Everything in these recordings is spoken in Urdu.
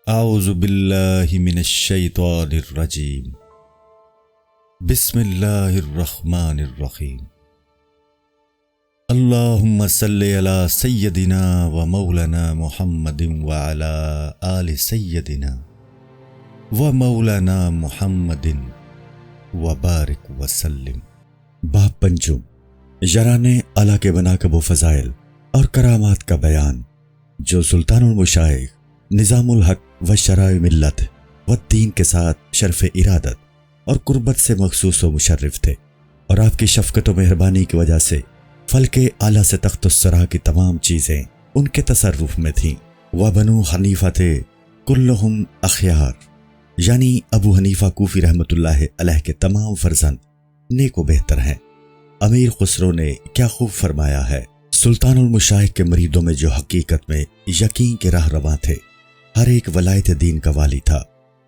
اعوذ باللہ من الشیطان الرجیم بسم اللہ الرحمن الرحیم اللہم صلی علی سیدنا و مولانا محمد وعلی آل سیدنا و مولانا محمد وبارک وسلم۔ باب پنجم، یاران اعلیٰ کے مناقب و فضائل اور کرامات کا بیان، جو سلطان المشائخ نظام الحق و شرائع ملت و دین کے ساتھ شرف ارادت اور قربت سے مخصوص و مشرف تھے، اور آپ کی شفقت و مہربانی کی وجہ سے فلک اعلیٰ سے تخت الثری کی تمام چیزیں ان کے تصرف میں تھیں۔ وبنو حنیفہ تھے کلہم اخیار، یعنی ابو حنیفہ کوفی رحمۃ اللہ علیہ کے تمام فرزند نیک و بہتر ہیں۔ امیر خسرو نے کیا خوب فرمایا ہے، سلطان المشائخ کے مریدوں میں جو حقیقت میں یقین کے راہ رواں تھے، ہر ایک ولایت دین کا والی تھا،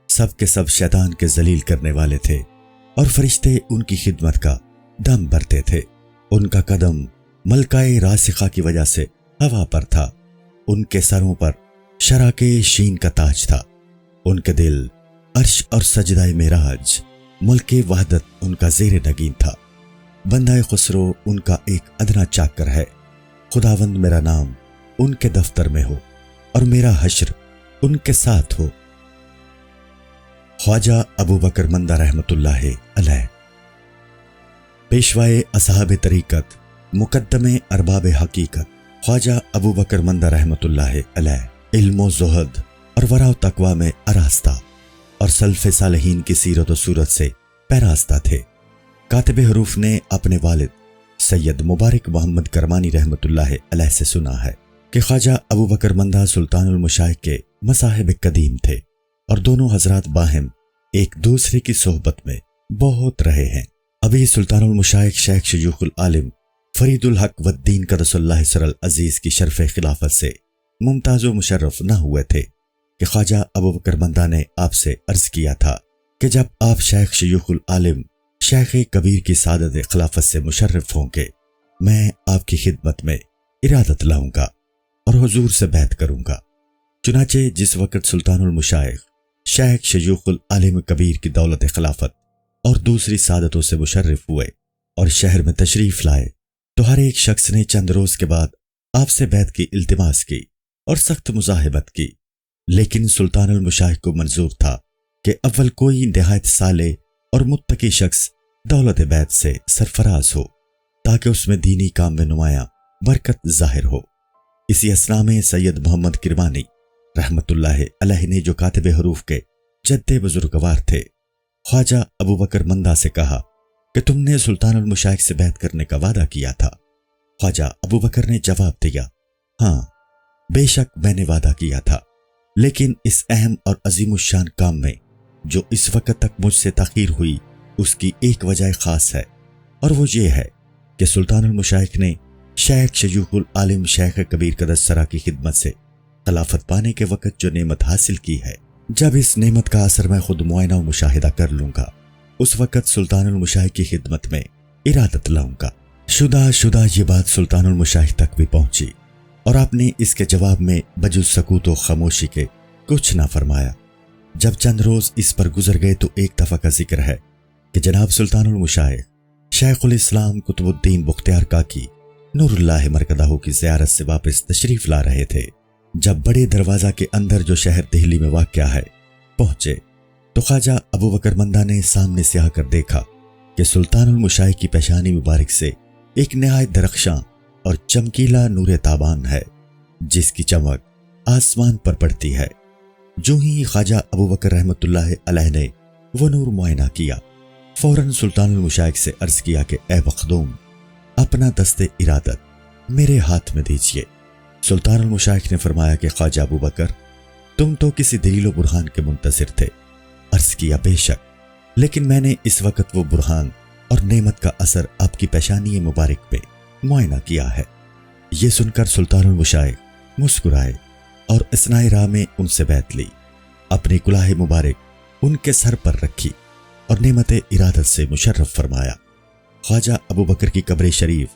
سب کے سب شیطان کے ذلیل کرنے والے تھے، اور فرشتے ان کی خدمت کا دم بھرتے تھے۔ ان کا قدم ملکہ راسخہ کی وجہ سے ہوا پر تھا، ان کے سروں پر شراک شین کا تاج تھا، ان کے دل عرش اور سجدہ معراج ملک وحدت ان کا زیر نگین تھا۔ بندہ خسرو ان کا ایک ادنا چاکر ہے، خداوند میرا نام ان کے دفتر میں ہو اور میرا حشر ان کے ساتھ ہو۔ خواجہ ابو بکر مندہ رحمۃ اللہ علیہ، پیشوائے اصحاب طریقت، مقدم ارباب حقیقت خواجہ ابو بکر مندہ رحمۃ اللہ علیہ، علم و زہد اور ورع و تقوی میں آراستہ اور سلف صالحین کی سیرت و صورت سے پیراستہ تھے۔ کاتب حروف نے اپنے والد سید مبارک محمد کرمانی رحمۃ اللہ علیہ سے سنا ہے کہ خواجہ ابو بکر مندہ سلطان المشائخ کے مصاحب قدیم تھے، اور دونوں حضرات باہم ایک دوسرے کی صحبت میں بہت رہے ہیں۔ ابھی سلطان المشائخ شیخ شیوخ العالم فرید الحق والدین قدس اللہ سر العزیز کی شرف خلافت سے ممتاز و مشرف نہ ہوئے تھے کہ خواجہ ابو بکر مندہ نے آپ سے عرض کیا تھا کہ جب آپ شیخ شیوخ العالم شیخ کبیر کی سعادت خلافت سے مشرف ہوں گے، میں آپ کی خدمت میں ارادت لاؤں گا اور حضور سے بیعت کروں گا۔ چنانچہ جس وقت سلطان المشائخ شیخ شیوخ العالم کبیر کی دولت خلافت اور دوسری سعادتوں سے مشرف ہوئے اور شہر میں تشریف لائے، تو ہر ایک شخص نے چند روز کے بعد آپ سے بیعت کی التماس کی اور سخت مزاحمت کی، لیکن سلطان المشائخ کو منظور تھا کہ اول کوئی نہایت صالح اور متقی شخص دولت بیعت سے سرفراز ہو، تاکہ اس میں دینی کام میں نمایاں برکت ظاہر ہو۔ اسی اثنا میں سید محمد کرمانی رحمۃ اللہ علیہ نے، جو کاتب حروف کے جد بزرگوار تھے، خواجہ ابو بکر مندہ سے کہا کہ تم نے سلطان المشائخ سے بیعت کرنے کا وعدہ کیا تھا۔ خواجہ ابو بکر نے جواب دیا، ہاں بے شک میں نے وعدہ کیا تھا، لیکن اس اہم اور عظیم الشان کام میں جو اس وقت تک مجھ سے تاخیر ہوئی، اس کی ایک وجہ خاص ہے، اور وہ یہ ہے کہ سلطان المشائخ نے شیخ شیوخ العالم شیخ کبیر قدس سرا کی خدمت سے خلافت پانے کے وقت جو نعمت حاصل کی ہے، جب اس نعمت کا اثر میں خود معائنہ و مشاہدہ کر لوں گا، اس وقت سلطان المشائخ کی خدمت میں ارادت لاؤں گا۔ شدہ یہ بات سلطان المشائخ تک بھی پہنچی، اور آپ نے اس کے جواب میں بجز سکوت و خاموشی کے کچھ نہ فرمایا۔ جب چند روز اس پر گزر گئے تو ایک دفعہ کا ذکر ہے کہ جناب سلطان المشائخ شیخ الاسلام قطب الدین بختیار کاکی نور اللہ مرکزہ کی زیارت سے واپس تشریف لا رہے تھے۔ جب بڑے دروازہ کے اندر جو شہر دہلی میں واقع ہے پہنچے، تو خواجہ ابو بکر مندہ نے سامنے سے آ کر دیکھا کہ سلطان المشائخ کی پیشانی مبارک سے ایک نہایت درخشاں اور چمکیلا نور تابان ہے، جس کی چمک آسمان پر پڑتی ہے۔ جو ہی خواجہ ابو بکر رحمۃ اللہ علیہ نے وہ نور معائنہ کیا، فوراً سلطان المشائخ سے عرض کیا کہ اے مخدوم، اپنا دست ارادت میرے ہاتھ میں دیجیے۔ سلطان المشائخ نے فرمایا کہ خواجہ ابو بکر، تم تو کسی دلیل و برہان کے منتظر تھے۔ عرض کیا بے شک، لیکن میں نے اس وقت وہ برہان اور نعمت کا اثر آپ کی پیشانی مبارک پہ معائنہ کیا ہے۔ یہ سن کر سلطان المشائخ مسکرائے اور اثنائے راہ میں ان سے بیعت لی، اپنی کلاه مبارک ان کے سر پر رکھی اور نعمت ارادت سے مشرف فرمایا۔ خواجہ ابو بکر کی قبر شریف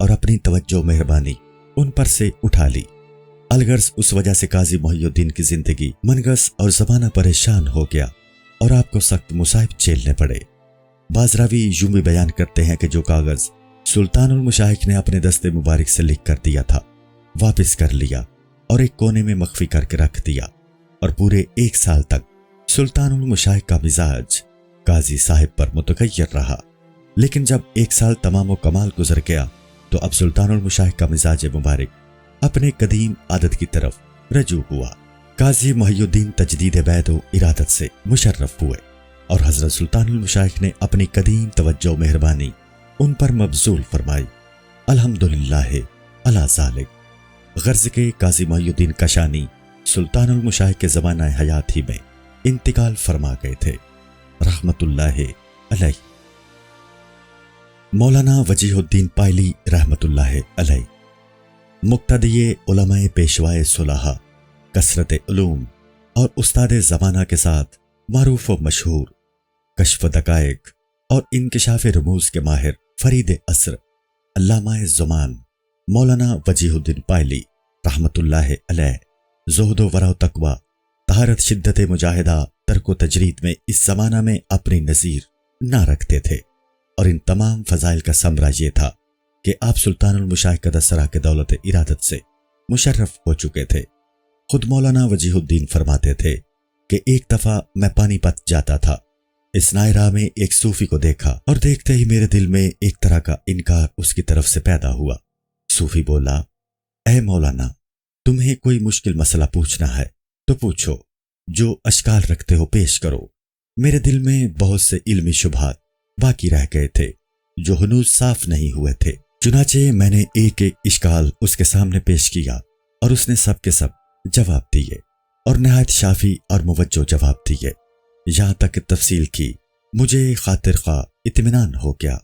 اور اپنی توجہ مہربانی ان پر سے اٹھا لی۔ الغرض اس وجہ سے قاضی محی الدین کی زندگی منغص اور زمانہ پریشان ہو گیا اور آپ کو سخت مصائب جھیلنے پڑے۔ بعض راوی یوں بھی بیان کرتے ہیں کہ جو کاغذ سلطان المشائخ نے اپنے دستے مبارک سے لکھ کر دیا تھا واپس کر لیا اور ایک کونے میں مخفی کر کے رکھ دیا، اور پورے 1 سال تک سلطان المشائخ کا مزاج قاضی صاحب پر متغیر رہا۔ لیکن جب 1 سال تمام و کمال گزر گیا تو اب سلطان المشائخ کا مزاج مبارک اپنے قدیم عادت کی طرف رجوع ہوا۔ قاضی محی الدین تجدید بیعت و ارادت سے مشرف ہوئے اور حضرت سلطان المشائخ نے اپنی قدیم توجہ و مہربانی ان پر مبذول فرمائی۔ الحمدللہ علی ذالک۔ غرض کے قاضی محی الدین کشانی سلطان المشائخ کے زمانہ حیات ہی میں انتقال فرما گئے تھے، رحمت اللہ علیہ۔ مولانا وجیہ الدین پائلی رحمت اللہ علیہ مقتدی علماء پیشوائے صلحاء، کثرت علوم اور استاد زمانہ کے ساتھ معروف و مشہور، کشف دقائق اور انکشاف رموز کے ماہر فرید عصر، علامہ زمان مولانا وجیہ الدین پائلی رحمت اللہ علیہ زہد و ورع و تقوی، طہارت، شدت مجاہدہ، ترک و تجرید میں اس زمانہ میں اپنی نظیر نہ رکھتے تھے، اور ان تمام فضائل کا ثمرہ یہ تھا کہ آپ سلطان المشائخ قدسرہ کے دولت ارادت سے مشرف ہو چکے تھے۔ خود مولانا وجیہ الدین فرماتے تھے کہ ایک دفعہ میں پانی پت جاتا تھا، اس نائرہ میں ایک صوفی کو دیکھا اور دیکھتے ہی میرے دل میں ایک طرح کا انکار اس کی طرف سے پیدا ہوا۔ صوفی بولا، اے مولانا، تمہیں کوئی مشکل مسئلہ پوچھنا ہے تو پوچھو، جو اشکال رکھتے ہو پیش کرو۔ میرے دل میں بہت سے علمی شبہات باقی رہ گئے تھے جو ہنوز صاف نہیں ہوئے تھے، چنانچہ میں نے ایک ایک اشکال اس کے سامنے پیش کیا اور اس نے سب کے سب جواب دیے، اور نہایت شافی اور موجہ جواب دیے، یہاں تک کہ تفصیل کی مجھے خاطر خواہ اطمینان ہو گیا۔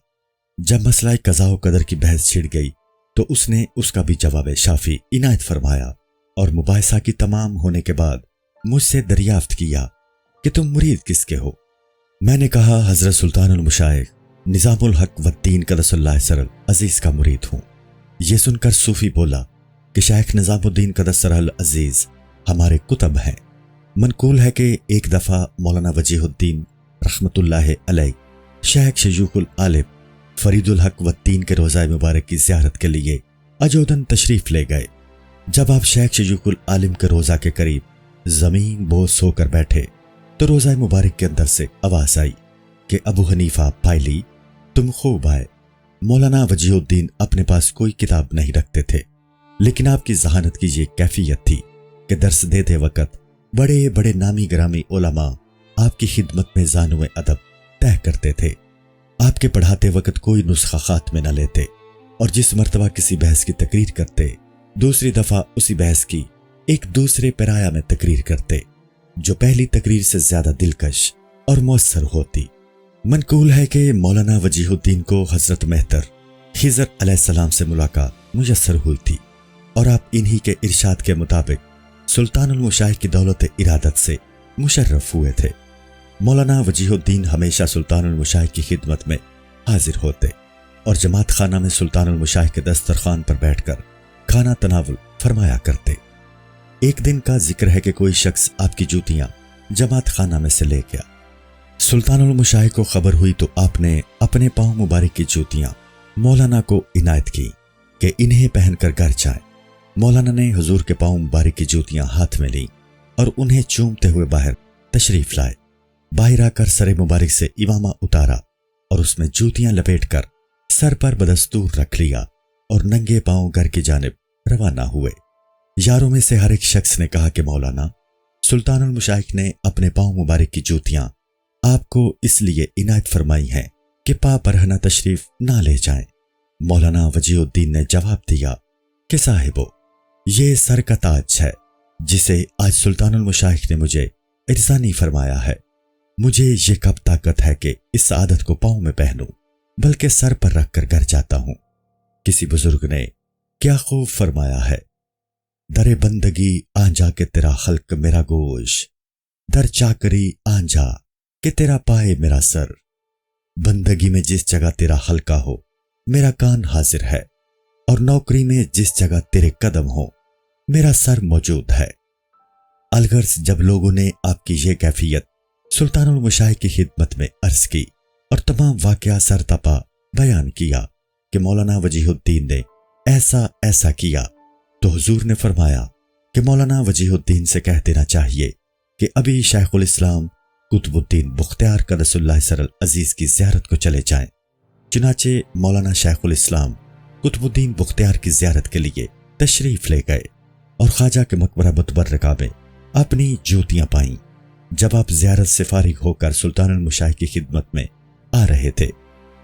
جب مسئلہ قضاء و قدر کی بحث چھڑ گئی تو اس نے اس کا بھی جواب شافی عنایت فرمایا، اور مباحثہ کی تمام ہونے کے بعد مجھ سے دریافت کیا کہ تم مرید کس کے ہو؟ میں نے کہا حضرت سلطان المشائخ نظام الحق والدین قدس اللہ سر عزیز کا مرید ہوں۔ یہ سن کر صوفی بولا کہ شیخ نظام الدین قدس سر العزیز ہمارے کتب ہیں۔ منقول ہے کہ ایک دفعہ مولانا وجیہ الدین رحمت اللہ علیہ شیخ شیوخ العالم فرید الحق والدین کے روضہ مبارک کی زیارت کے لیے اجودن تشریف لے گئے۔ جب آپ شیخ شیوخ العالم کے روضہ کے قریب زمین بوس ہو کر بیٹھے تو روضہ مبارک کے اندر سے آواز آئی کہ ابو حنیفہ پائلی، تم خوب آئے۔ مولانا وجیہ الدین اپنے پاس کوئی کتاب نہیں رکھتے تھے، لیکن آپ کی ذہانت کی یہ کیفیت تھی کہ درس دیتے وقت بڑے بڑے نامی گرامی علماء آپ کی خدمت میں زانو ادب طے کرتے تھے۔ آپ کے پڑھاتے وقت کوئی نسخہ خط میں نہ لیتے، اور جس مرتبہ کسی بحث کی تقریر کرتے دوسری دفعہ اسی بحث کی ایک دوسرے پیرایا میں تقریر کرتے جو پہلی تقریر سے زیادہ دلکش اور مؤثر ہوتی۔ منقول ہے کہ مولانا وجیہ الدین کو حضرت مہتر خضر علیہ السلام سے ملاقات میسر ہوئی تھی، اور آپ انہی کے ارشاد کے مطابق سلطان المشائخ کی دولت ارادت سے مشرف ہوئے تھے۔ مولانا وجیہ الدین ہمیشہ سلطان المشائخ کی خدمت میں حاضر ہوتے اور جماعت خانہ میں سلطان المشائخ کے دسترخوان پر بیٹھ کر کھانا تناول فرمایا کرتے۔ ایک دن کا ذکر ہے کہ کوئی شخص آپ کی جوتیاں جماعت خانہ میں سے لے گیا۔ سلطان المشائخ کو خبر ہوئی تو آپ نے اپنے پاؤں مبارک کی جوتیاں مولانا کو عنایت کی کہ انہیں پہن کر گھر جائیں۔ مولانا نے حضور کے پاؤں مبارک کی جوتیاں ہاتھ میں لیں اور انہیں چومتے ہوئے باہر تشریف لائے۔ باہر آ کر سر مبارک سے امامہ اتارا اور اس میں جوتیاں لپیٹ کر سر پر بدستور رکھ لیا اور ننگے پاؤں گھر کی جانب روانہ ہوئے۔ یاروں میں سے ہر ایک شخص نے کہا کہ مولانا، سلطان المشائخ نے اپنے پاؤں مبارک کی جوتیاں آپ کو اس لیے عنایت فرمائی ہیں کہ پا برہنہ تشریف نہ لے جائیں۔ مولانا وجیہ الدین نے جواب دیا کہ صاحبو، یہ سر کا تاج ہے جسے آج سلطان المشائخ نے مجھے ارزانی فرمایا ہے۔ مجھے یہ کب طاقت ہے کہ اس عادت کو پاؤں میں پہنوں، بلکہ سر پر رکھ کر گھر جاتا ہوں۔ کسی بزرگ نے کیا خوب فرمایا ہے، در بندگی آنجا کہ تیرا خلق میرا گوش، در چاکری آنجا کہ تیرا پائے میرا سر۔ بندگی میں جس جگہ تیرا حلقہ ہو میرا کان حاضر ہے، اور نوکری میں جس جگہ تیرے قدم ہو میرا سر موجود ہے۔ الغرض جب لوگوں نے آپ کی یہ کیفیت سلطان المشائخ کی خدمت میں عرض کی اور تمام واقعہ سرتپا بیان کیا کہ مولانا وجیہ الدین نے ایسا ایسا کیا، تو حضور نے فرمایا کہ مولانا وجیہ الدین سے کہہ دینا چاہیے کہ ابھی شیخ الاسلام قطب الدین بختیار قدس اللہ سر العزیز کی زیارت کو چلے جائیں۔ چنانچہ مولانا شیخ الاسلام قطب الدین بختیار کی زیارت کے لیے تشریف لے گئے اور خواجہ کے مقبرہ متبرکہ میں اپنی جوتیاں پائیں۔ جب آپ زیارت سے فارغ ہو کر سلطان المشائخ کی خدمت میں آ رہے تھے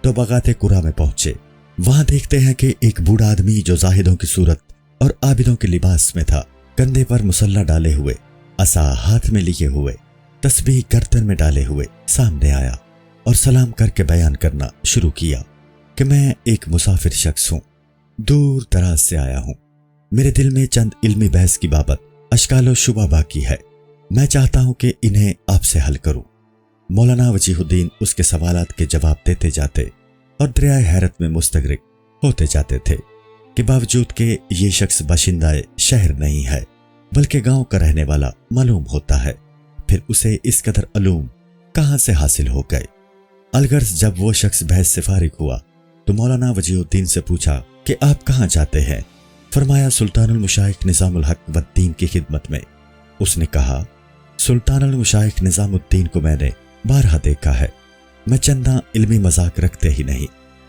تو بغات قرا میں پہنچے۔ وہاں دیکھتے ہیں کہ ایک بوڑھا آدمی جو زاہدوں کی صورت اور عابدوں کے لباس میں تھا، کندھے پر مسلح ڈالے ہوئے، عصا ہاتھ میں لیے ہوئے، تسبیح گردن میں ڈالے ہوئے سامنے آیا اور سلام کر کے بیان کرنا شروع کیا کہ میں ایک مسافر شخص ہوں، دور دراز سے آیا ہوں، میرے دل میں چند علمی بحث کی بابت اشکال و شبہ باقی ہے، میں چاہتا ہوں کہ انہیں آپ سے حل کروں۔ مولانا وجیہ الدین اس کے سوالات کے جواب دیتے جاتے اور دریائے حیرت میں مستغرق ہوتے جاتے تھے کہ باوجود کہ یہ شخص باشندہ شہر نہیں ہے بلکہ گاؤں کا رہنے والا معلوم ہوتا ہے، پھر اسے اس قدر علوم کہاں سے حاصل ہو گئے۔ الغرض جب وہ شخص بحث سے فارغ ہوا تو مولانا وجیہ الدین سے پوچھا کہ آپ کہاں جاتے ہیں؟ فرمایا سلطان المشائخ نظام الحق والدین کی خدمت میں۔ اس نے کہا سلطان المشائخ نظام الدین کو میں نے بارہا دیکھا ہے، میں چندہ علمی مذاق رکھتے ہی نہیں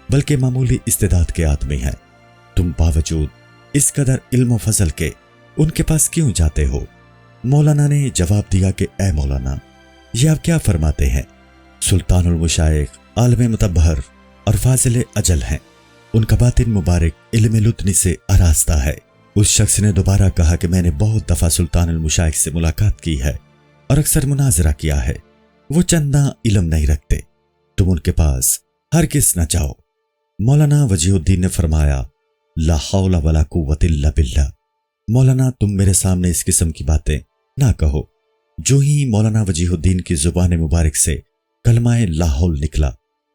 بلکہ معمولی استعداد کے آدمی ہیں، تم باوجود اس قدر علم و فضل کے ان کے پاس کیوں جاتے ہو؟ مولانا نے جواب دیا کہ اے مولانا، یہ آپ کیا فرماتے ہیں؟ سلطان المشائخ عالم متبہر اور فاضل اجل ہیں، ان کا باطن مبارک علم لدنی سے آراستہ ہے۔ اس شخص نے دوبارہ کہا کہ میں نے بہت دفعہ سلطان المشائخ سے ملاقات کی ہے اور اکثر مناظرہ کیا ہے، وہ چندہ علم نہیں رکھتے، تم ان کے پاس ہرگز نہ جاؤ۔ مولانا وجیہ الدین نے فرمایا لا حول ولا قوت الا باللہ، مولانا تم میرے سامنے اس قسم کی باتیں نہ کہو۔ جو ہی مولانا وجیہ الدین کی زبان مبارک سے کلمہ لا حول نکلا،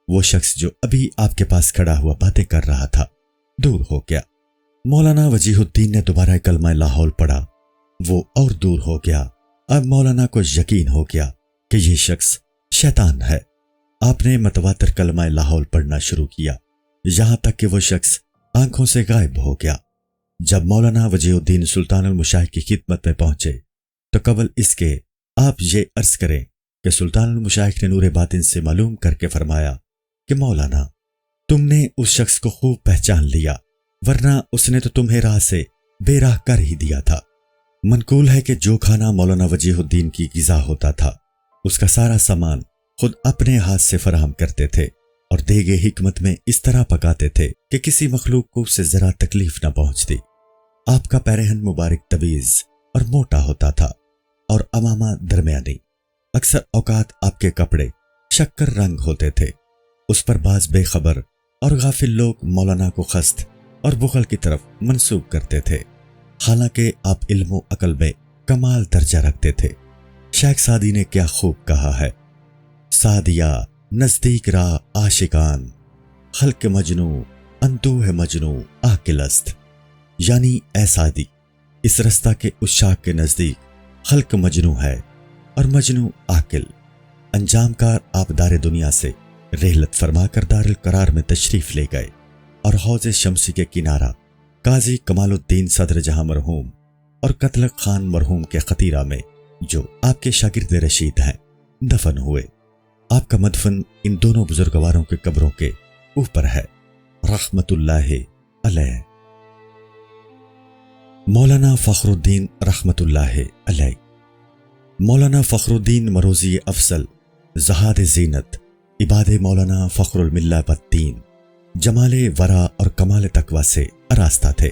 وہ شخص جو ابھی آپ کے پاس کھڑا ہوا باتیں کر رہا تھا دور ہو گیا۔ مولانا وجیہ الدین نے دوبارہ کلمہ لا حول پڑھا، وہ اور دور ہو گیا۔ اب مولانا کو یقین ہو گیا کہ یہ شخص شیطان ہے۔ آپ نے متواتر کلمہ لا حول پڑھنا شروع کیا یہاں تک کہ وہ شخص آنکھوں سے غائب ہو گیا۔ جب مولانا وجیہ الدین سلطان المشائخ کی خدمت میں پہنچے تو قبل اس کے آپ یہ عرض کریں کہ سلطان المشائخ نے نور باطن سے معلوم کر کے فرمایا کہ مولانا تم نے اس شخص کو خوب پہچان لیا، ورنہ اس نے تو تمہیں راہ سے بے راہ کر ہی دیا تھا۔ منقول ہے کہ جو کھانا مولانا وجیہ الدین کی غذا ہوتا تھا اس کا سارا سامان خود اپنے ہاتھ سے فراہم کرتے تھے اور دیگے حکمت میں اس طرح پکاتے تھے کہ کسی مخلوق کو اس سے ذرا تکلیف نہ پہنچتی۔ آپ کا پیرہن مبارک طویز اور موٹا ہوتا تھا اور امامہ درمیانی، اکثر اوقات آپ کے کپڑے شکر رنگ ہوتے تھے۔ اس پر بعض بے خبر اور غافل لوگ مولانا کو خست اور بخل کی طرف منسوب کرتے تھے، حالانکہ آپ علم و عقل میں کمال درجہ رکھتے تھے۔ شیخ سعدی نے کیا خوب کہا ہے، سعدیہ نزدیک را عاشقان، خلق مجنو اندوہ مجنو عاقل است، یعنی اے سعدی اس رستہ کے عشاق کے نزدیک خلق مجنو ہے اور مجنو عاقل۔ انجام کار آپ دار دنیا سے رحلت فرما کر دار القرار میں تشریف لے گئے اور حوض شمسی کے کنارہ قاضی کمال الدین صدر جہاں مرحوم اور قتل خان مرحوم کے خطیرہ میں جو آپ کے شاگرد رشید ہیں دفن ہوئے۔ آپ کا مدفن ان دونوں بزرگواروں کے قبروں کے اوپر ہے رحمت اللہ علیہ۔ مولانا فخر الدین رحمت اللہ علیہ۔ مولانا فخر الدین مروزی افضل، زہاد زینت، عباد مولانا فخر الملہ والدین، جمال ورا اور کمال تقوی سے آراستہ تھے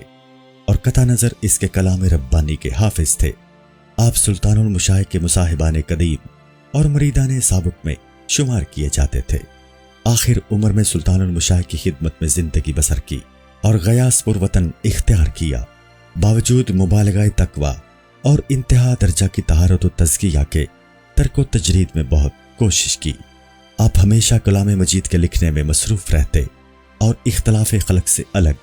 اور قطع نظر اس کے کلام ربانی کے حافظ تھے۔ آپ سلطان المشائخ کے مصاحبان قدیم اور مریدان سابق میں شمار کیے جاتے تھے۔ آخر عمر میں سلطان المشائخ کی خدمت میں زندگی بسر کی اور غیاث پر وطن اختیار کیا۔ باوجود مبالغہ تقوی اور انتہا درجہ کی طہارت و تزکیہ کے ترک و تجرید میں بہت کوشش کی۔ آپ ہمیشہ کلام مجید کے لکھنے میں مصروف رہتے اور اختلاف خلق سے الگ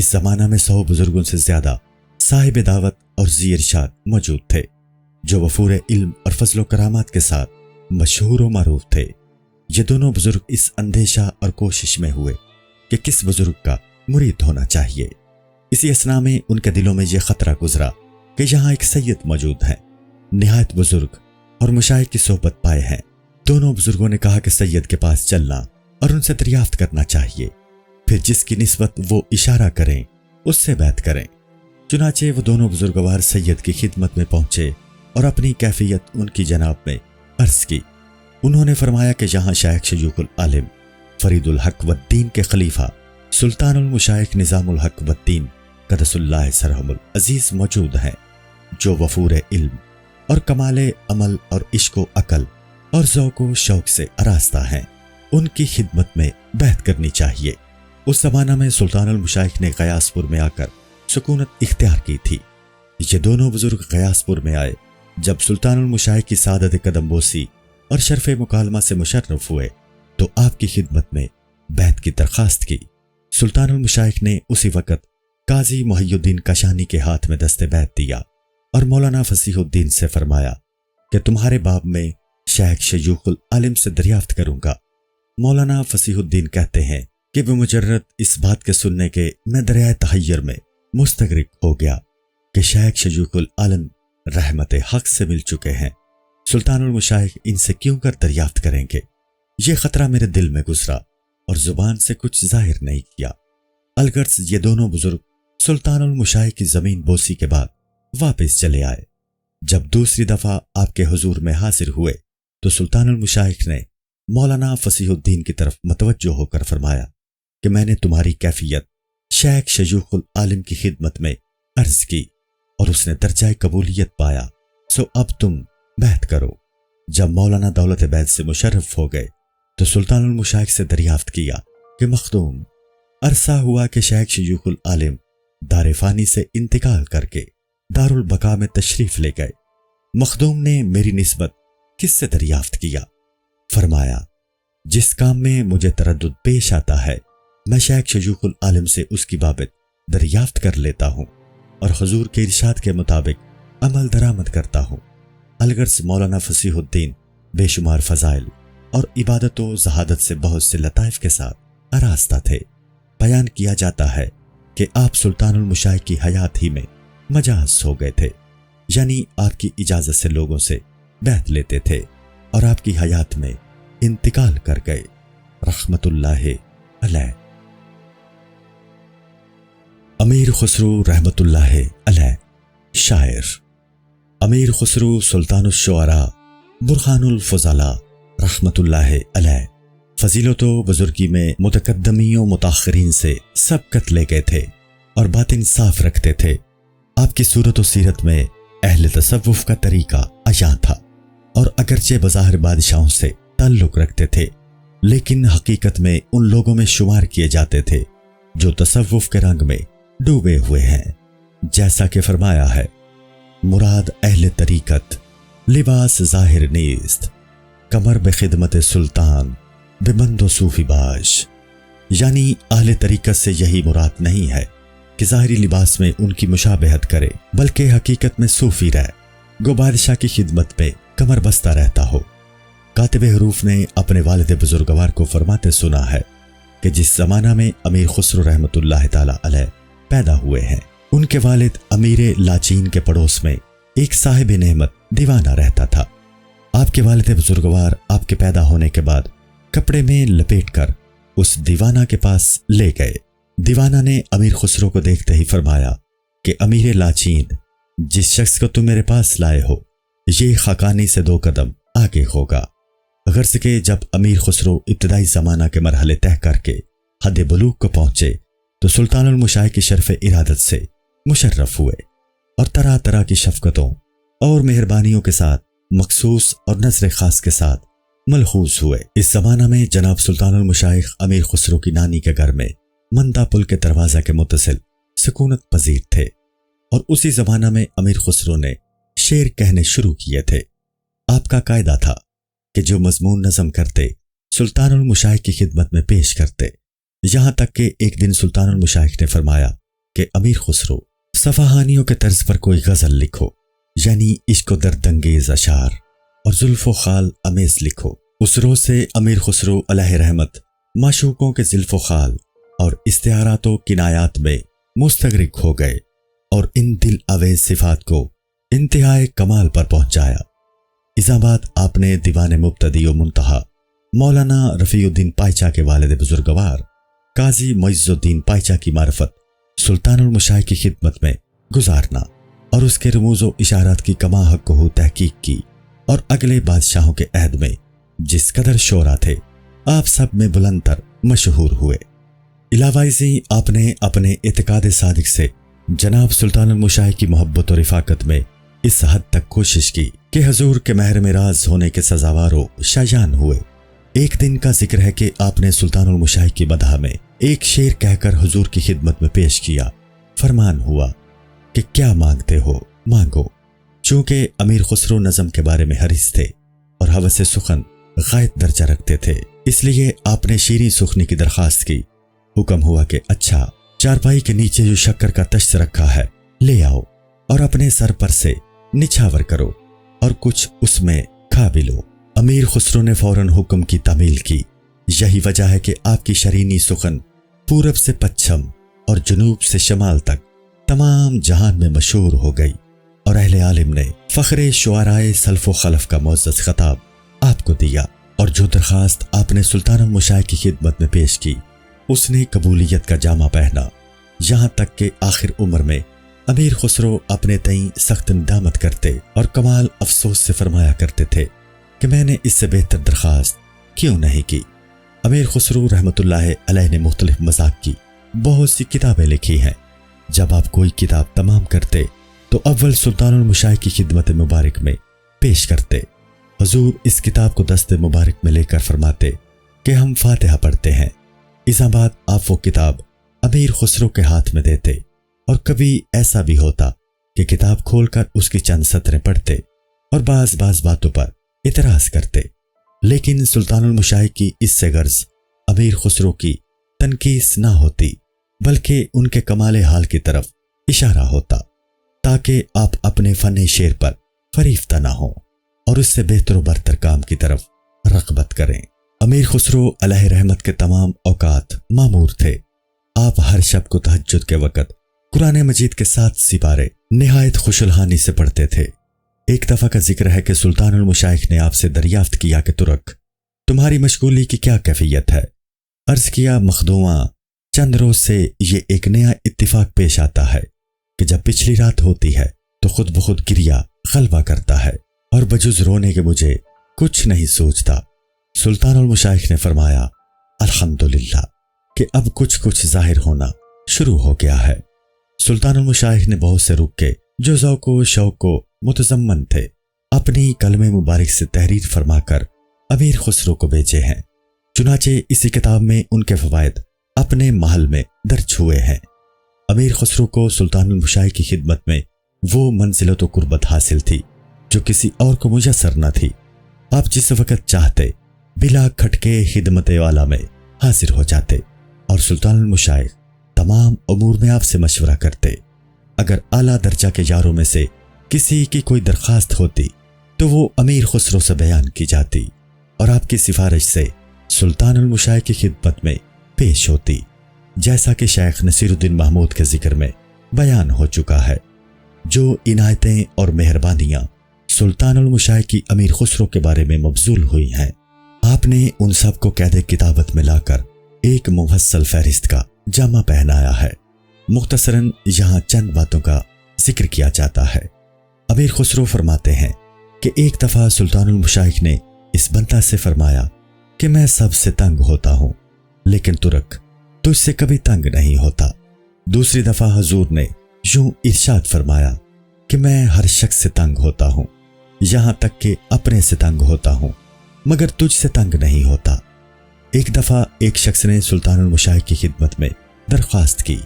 اس زمانہ میں 100 بزرگوں سے زیادہ صاحب دعوت اور ذی ارشاد موجود تھے جو وفور علم اور فضل و کرامات کے ساتھ مشہور و معروف تھے۔ یہ دونوں بزرگ اس اندیشہ اور کوشش میں ہوئے کہ کس بزرگ کا مرید ہونا چاہیے۔ اسی اثنا میں ان کے دلوں میں یہ خطرہ گزرا کہ یہاں ایک سید موجود ہیں، نہایت بزرگ اور مشائخ کی صحبت پائے ہیں۔ دونوں بزرگوں نے کہا کہ سید کے پاس چلنا اور ان سے دریافت کرنا چاہیے، پھر جس کی نسبت وہ اشارہ کریں اس سے بیعت کریں۔ چنانچہ وہ دونوں بزرگوار سید کی خدمت میں پہنچے اور اپنی کیفیت ان کی جناب میں عرض کی۔ انہوں نے فرمایا کہ یہاں شیخ شیوخ العالم فرید الحق والدین کے خلیفہ سلطان المشائخ نظام الحق والدین قدس اللہ سرہم العزیز موجود ہیں، جو وفور علم اور کمال عمل اور عشق و عقل اور ذوق و شوق سے آراستہ ہیں۔ ان کی خدمت میں بیعت کرنی چاہیے۔ اس زمانہ میں سلطان المشائخ نے غیاث پور میں آ کر سکونت اختیار کی تھی۔ یہ دونوں بزرگ غیاث پور میں آئے۔ جب سلطان المشائخ کی سعادت قدم بوسی اور شرف مکالمہ سے مشرف ہوئے تو آپ کی خدمت میں بیعت کی درخواست کی۔ سلطان المشائخ نے اسی وقت قاضی محی الدین کشانی کے ہاتھ میں دست بیعت دیا اور مولانا فصیح الدین سے فرمایا کہ تمہارے باب میں شیخ شیوخ العالم سے دریافت کروں گا۔ مولانا فصیح الدین کہتے ہیں کہ بمجرد اس بات کے سننے کے میں دریائے تحیر میں مستغرق ہو گیا کہ شیخ شیوخ العالم رحمت حق سے مل چکے ہیں، سلطان المشائخ ان سے کیوں کر دریافت کریں گے؟ یہ خطرہ میرے دل میں گزرا اور زبان سے کچھ ظاہر نہیں کیا۔ الغرض یہ دونوں بزرگ سلطان المشائخ کی زمین بوسی کے بعد واپس چلے آئے۔ جب دوسری دفعہ آپ کے حضور میں حاضر ہوئے تو سلطان المشائخ نے مولانا فصیح الدین کی طرف متوجہ ہو کر فرمایا کہ میں نے تمہاری کیفیت شیخ شیوخ العالم کی خدمت میں عرض کی اور اس نے درجہ قبولیت پایا، سو اب تم بیعت کرو۔ جب مولانا دولت بیعت سے مشرف ہو گئے تو سلطان المشائخ سے دریافت کیا کہ مخدوم، عرصہ ہوا کہ شیخ شیوخ العالم دار فانی سے انتقال کر کے دار البقاء میں تشریف لے گئے۔ مخدوم نے میری نسبت کس سے دریافت کیا؟ فرمایا جس کام میں مجھے تردد پیش آتا ہے میں شیخ شیوخ العالم سے اس کی بابت دریافت کر لیتا ہوں اور حضور کے ارشاد کے مطابق عمل درآمد کرتا ہوں۔ الغرض مولانا فصیح الدین بے شمار فضائل اور عبادت و زہادت سے بہت سے لطائف کے ساتھ آراستہ تھے۔ بیان کیا جاتا ہے کہ آپ سلطان المشائخ کی حیات ہی میں مجاز ہو گئے تھے، یعنی آپ کی اجازت سے لوگوں سے بیعت لیتے تھے اور آپ کی حیات میں انتقال کر گئے رحمت اللہ علیہ۔ امیر خسرو رحمت اللہ علیہ، شاعر۔ امیر خسرو سلطان الشعراء برہان الفضلاء رحمت اللہ علیہ فضیلت و بزرگی میں متقدمین و متاخرین سے سبقت لے گئے تھے اور باطن صاف رکھتے تھے۔ آپ کی صورت و سیرت میں اہل تصوف کا طریقہ عیاں تھا اور اگرچہ بظاہر بادشاہوں سے تعلق رکھتے تھے لیکن حقیقت میں ان لوگوں میں شمار کیے جاتے تھے جو تصوف کے رنگ میں ڈوبے ہوئے ہیں۔ جیسا کہ فرمایا ہے مراد اہل طریقت لباس ظاہر نیست، کمر بخدمت سلطان ببند و صوفی باش، یعنی اہل طریقت سے یہی مراد نہیں ہے کہ ظاہری لباس میں ان کی مشابہت کرے بلکہ حقیقت میں صوفی رہے، گو بادشاہ کی خدمت میں کمر بستہ رہتا ہو۔ کاتب حروف نے اپنے والد بزرگوار کو فرماتے سنا ہے کہ جس زمانہ میں امیر خسرو رحمت اللہ تعالی علیہ پیدا ہوئے ہیں ان کے والد امیر لاچین کے پڑوس میں ایک صاحب نعمت دیوانہ رہتا تھا۔ آپ کے والد بزرگوار آپ کے پیدا ہونے کے بعد کپڑے میں لپیٹ کر اس دیوانہ کے پاس لے گئے۔ دیوانہ نے امیر خسرو کو دیکھتے ہی فرمایا کہ امیر لاچین، جس شخص کو تم میرے پاس لائے ہو یہ خاقانی سے 2 قدم آگے ہوگا۔ غرض کہ جب امیر خسرو ابتدائی زمانہ کے مرحلے طے کر کے حد بلوغ کو پہنچے تو سلطان المشائخ کی شرف ارادت سے مشرف ہوئے اور طرح طرح کی شفقتوں اور مہربانیوں کے ساتھ مخصوص اور نظر خاص کے ساتھ ملحوظ ہوئے۔ اس زمانہ میں جناب سلطان المشائخ امیر خسرو کی نانی کے گھر میں مندہ پل کے دروازہ کے متصل سکونت پذیر تھے اور اسی زمانہ میں امیر خسرو نے شعر کہنے شروع کیے تھے۔ آپ کا قاعدہ تھا کہ جو مضمون نظم کرتے سلطان المشائخ کی خدمت میں پیش کرتے، یہاں تک کہ ایک دن سلطان المشائخ نے فرمایا کہ امیر خسرو صفحانیوں کے طرز پر کوئی غزل لکھو، یعنی عشق و درد انگیز اشعار اور زلف و خال امیز لکھو۔ اس روز سے امیر خسرو علیہ رحمت معشوقوں کے زلف و خال اور استعارات و کنایات میں مستغرق ہو گئے اور ان دل آویز صفات کو انتہائے کمال پر پہنچایا۔ اس بات آپ نے دیوان مبتدی و منتہا مولانا رفیع الدین پائچا کے والد بزرگوار قاضی معز الدین پائچا کی معرفت سلطان المشائخ کی خدمت میں گزارنا اور اس کے رموز و اشارات کی کما حق ہو تحقیق کی، اور اگلے بادشاہوں کے عہد میں جس قدر شعرا تھے آپ سب میں بلند تر مشہور ہوئے۔ علاوہ ازیں آپ نے اپنے اعتقاد صادق سے جناب سلطان المشائخ کی محبت و رفاقت میں اس حد تک کوشش کی کہ حضور کے مہر معراج ہونے کے سزاوار و شایان ہوئے۔ ایک دن کا ذکر ہے کہ آپ نے سلطان المشائخ کی مدح میں ایک شعر کہہ کر حضور کی خدمت میں پیش کیا۔ فرمان ہوا کہ کیا مانگتے ہو مانگو۔ چونکہ امیر خسرو نظم کے بارے میں حریص تھے اور ہوس سخن غائب درجہ رکھتے تھے، اس لیے آپ نے شیریں سخنی کی درخواست کی۔ حکم ہوا کہ اچھا، چارپائی کے نیچے جو شکر کا تشت رکھا ہے لے آؤ اور اپنے سر پر سے نچھاور کرو اور کچھ اس میں کھا بھی لو۔ امیر خسرو نے فوراً حکم کی تعمیل کی۔ یہی وجہ ہے کہ آپ کی شرینی سخن پورب سے پچھم اور جنوب سے شمال تک تمام جہان میں مشہور ہو گئی، اور اہل عالم نے فخر شعرائے سلف و خلف کا معزز خطاب آپ کو دیا، اور جو درخواست آپ نے سلطان المشائخ کی خدمت میں پیش کی اس نے قبولیت کا جامہ پہنا، یہاں تک کہ آخر عمر میں امیر خسرو اپنے تئیں سخت ندامت کرتے اور کمال افسوس سے فرمایا کرتے تھے کہ میں نے اس سے بہتر درخواست کیوں نہیں کی۔ امیر خسرو رحمت اللہ علیہ نے مختلف مذاق کی بہت سی کتابیں لکھی ہیں۔ جب آپ کوئی کتاب تمام کرتے تو اول سلطان المشائخ کی خدمت مبارک میں پیش کرتے۔ حضور اس کتاب کو دست مبارک میں لے کر فرماتے کہ ہم فاتحہ پڑھتے ہیں۔ اس بعد آپ وہ کتاب امیر خسرو کے ہاتھ میں دیتے، اور کبھی ایسا بھی ہوتا کہ کتاب کھول کر اس کی چند سطریں پڑھتے اور بعض باتوں پر اعتراض کرتے، لیکن سلطان المشائخ کی اس سے غرض امیر خسرو کی تنقیص نہ ہوتی بلکہ ان کے کمال حال کی طرف اشارہ ہوتا، تاکہ آپ اپنے فن شعر پر فریفتہ نہ ہوں اور اس سے بہتر و برتر کام کی طرف رغبت کریں۔ امیر خسرو علیہ رحمت کے تمام اوقات معمور تھے۔ آپ ہر شب کو تہجد کے وقت قرآن مجید کے 7 سپارے نہایت خوشالحانی سے پڑھتے تھے۔ ایک دفعہ کا ذکر ہے کہ سلطان المشائخ نے آپ سے دریافت کیا کہ ترک، تمہاری مشغولی کی کیا کیفیت ہے؟ عرض کیا مخدوماں، چند روز سے یہ ایک نیا اتفاق پیش آتا ہے کہ جب پچھلی رات ہوتی ہے تو خود بخود گریا غلبہ کرتا ہے، اور بجز رونے کے مجھے کچھ نہیں سوچتا۔ سلطان المشائخ نے فرمایا الحمدللہ کہ اب کچھ ظاہر ہونا شروع ہو گیا ہے۔ سلطان المشائخ نے بہت سے رکے جو ذوق و شوق کو متضمن تھے اپنی کلم مبارک سے تحریر فرما کر امیر خسرو کو بھیجے ہیں۔ چنانچہ اسی کتاب میں ان کے فوائد اپنے محل میں درج ہوئے ہیں۔ امیر خسرو کو سلطان المشائخ کی خدمت میں وہ منزلت و قربت حاصل تھی جو کسی اور کو میسر نہ تھی۔ آپ جس وقت چاہتے بلا کھٹکے خدمت والا میں حاضر ہو جاتے، اور سلطان المشائخ تمام امور میں آپ سے مشورہ کرتے۔ اگر اعلیٰ درجہ کے یاروں میں سے کسی کی کوئی درخواست ہوتی تو وہ امیر خسرو سے بیان کی جاتی اور آپ کی سفارش سے سلطان المشائخ کی خدمت میں پیش ہوتی، جیسا کہ شیخ نصیر الدین محمود کے ذکر میں بیان ہو چکا ہے۔ جو عنایتیں اور مہربانیاں سلطان المشائخ کی امیر خسرو کے بارے میں مبذول ہوئی ہیں، آپ نے ان سب کو قید کتابت میں لا کر ایک مفصل فہرست کا جامہ پہنایا ہے۔ مختصراً یہاں چند باتوں کا ذکر کیا جاتا ہے۔ امیر خسرو فرماتے ہیں کہ ایک دفعہ سلطان المشائخ نے اس بندہ سے فرمایا کہ میں سب سے تنگ ہوتا ہوں، لیکن ترک تجھ سے کبھی تنگ نہیں ہوتا۔ دوسری دفعہ حضور نے یوں ارشاد فرمایا کہ میں ہر شخص سے تنگ ہوتا ہوں، یہاں تک کہ اپنے سے تنگ ہوتا ہوں، مگر تجھ سے تنگ نہیں ہوتا۔ ایک دفعہ ایک شخص نے سلطان المشائخ کی خدمت میں درخواست کی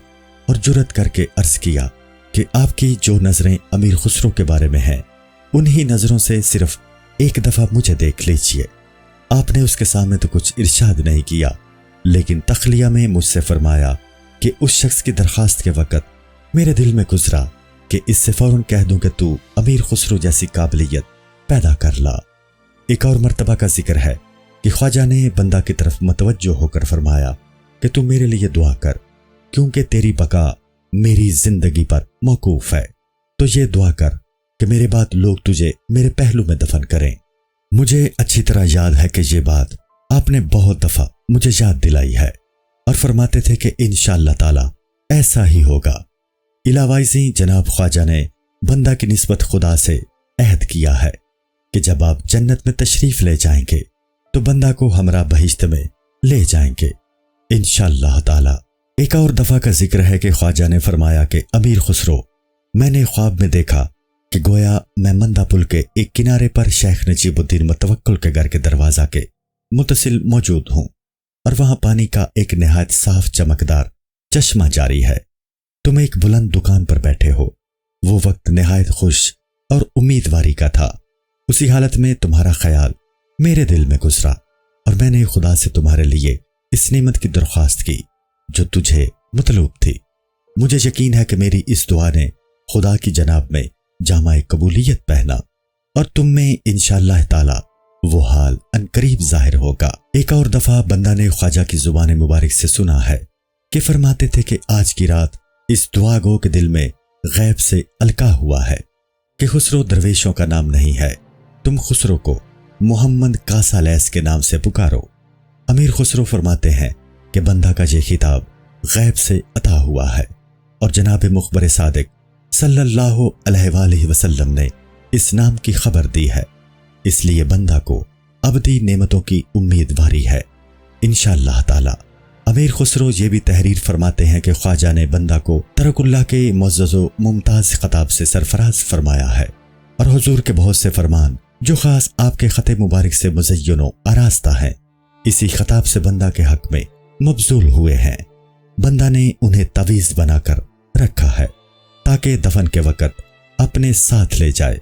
اور جرأت کر کے عرض کیا کہ آپ کی جو نظریں امیر خسرو کے بارے میں ہیں انہی نظروں سے صرف ایک دفعہ مجھے دیکھ لیجئے۔ آپ نے اس کے سامنے تو کچھ ارشاد نہیں کیا، لیکن تخلیہ میں مجھ سے فرمایا کہ اس شخص کی درخواست کے وقت میرے دل میں گزرا کہ اس سے فوراً کہہ دوں کہ تو امیر خسرو جیسی قابلیت پیدا کر لا۔ ایک اور مرتبہ کا ذکر ہے کہ خواجہ نے بندہ کی طرف متوجہ ہو کر فرمایا کہ تو میرے لیے دعا کر، کیونکہ تیری بقا میری زندگی پر موقوف ہے۔ تو یہ دعا کر کہ میرے بعد لوگ تجھے میرے پہلو میں دفن کریں۔ مجھے اچھی طرح یاد ہے کہ یہ بات آپ نے بہت دفعہ مجھے یاد دلائی ہے اور فرماتے تھے کہ انشاءاللہ تعالی ایسا ہی ہوگا۔ علاوہ جناب خواجہ نے بندہ کی نسبت خدا سے عہد کیا ہے کہ جب آپ جنت میں تشریف لے جائیں گے تو بندہ کو ہمراہ بہشت میں لے جائیں گے انشاءاللہ تعالی۔ ایک اور دفعہ کا ذکر ہے کہ خواجہ نے فرمایا کہ امیر خسرو، میں نے خواب میں دیکھا کہ گویا میں مندہ پل کے ایک کنارے پر شیخ نجیب الدین متوکل کے گھر کے دروازہ کے متصل موجود ہوں اور وہاں پانی کا ایک نہایت صاف چمکدار چشمہ جاری ہے۔ تم ایک بلند دکان پر بیٹھے ہو۔ وہ وقت نہایت خوش اور امیدواری کا تھا۔ اسی حالت میں تمہارا خیال میرے دل میں گزرا اور میں نے خدا سے تمہارے لیے اس نعمت کی درخواست کی جو تجھے مطلوب تھی۔ مجھے یقین ہے کہ میری اس دعا نے خدا کی جناب میں جامع قبولیت پہنا اور تم میں انشاءاللہ تعالی وہ حال عنقریب ظاہر ہوگا۔ ایک اور دفعہ بندہ نے خواجہ کی زبان مبارک سے سنا ہے کہ فرماتے تھے کہ آج کی رات اس دعا گو کے دل میں غیب سے القا ہوا ہے کہ خسرو درویشوں کا نام نہیں ہے، تم خسرو کو محمد کاسا لیس کے نام سے پکارو۔ امیر خسرو فرماتے ہیں کہ بندہ کا یہ خطاب غیب سے عطا ہوا ہے اور جناب مخبر صادق صلی اللہ علیہ وآلہ وسلم نے اس نام کی خبر دی ہے، اس لیے بندہ کو ابدی نعمتوں کی امیدواری ہے انشاءاللہ تعالی۔ امیر خسرو یہ بھی تحریر فرماتے ہیں کہ خواجہ نے بندہ کو ترک اللہ کے معزز و ممتاز خطاب سے سرفراز فرمایا ہے اور حضور کے بہت سے فرمان جو خاص آپ کے خط مبارک سے مزین و آراستہ ہیں اسی خطاب سے بندہ کے حق میں مبذول ہوئے ہیں۔ بندہ نے انہیں تعویذ بنا کر رکھا ہے تاکہ دفن کے وقت اپنے ساتھ لے جائے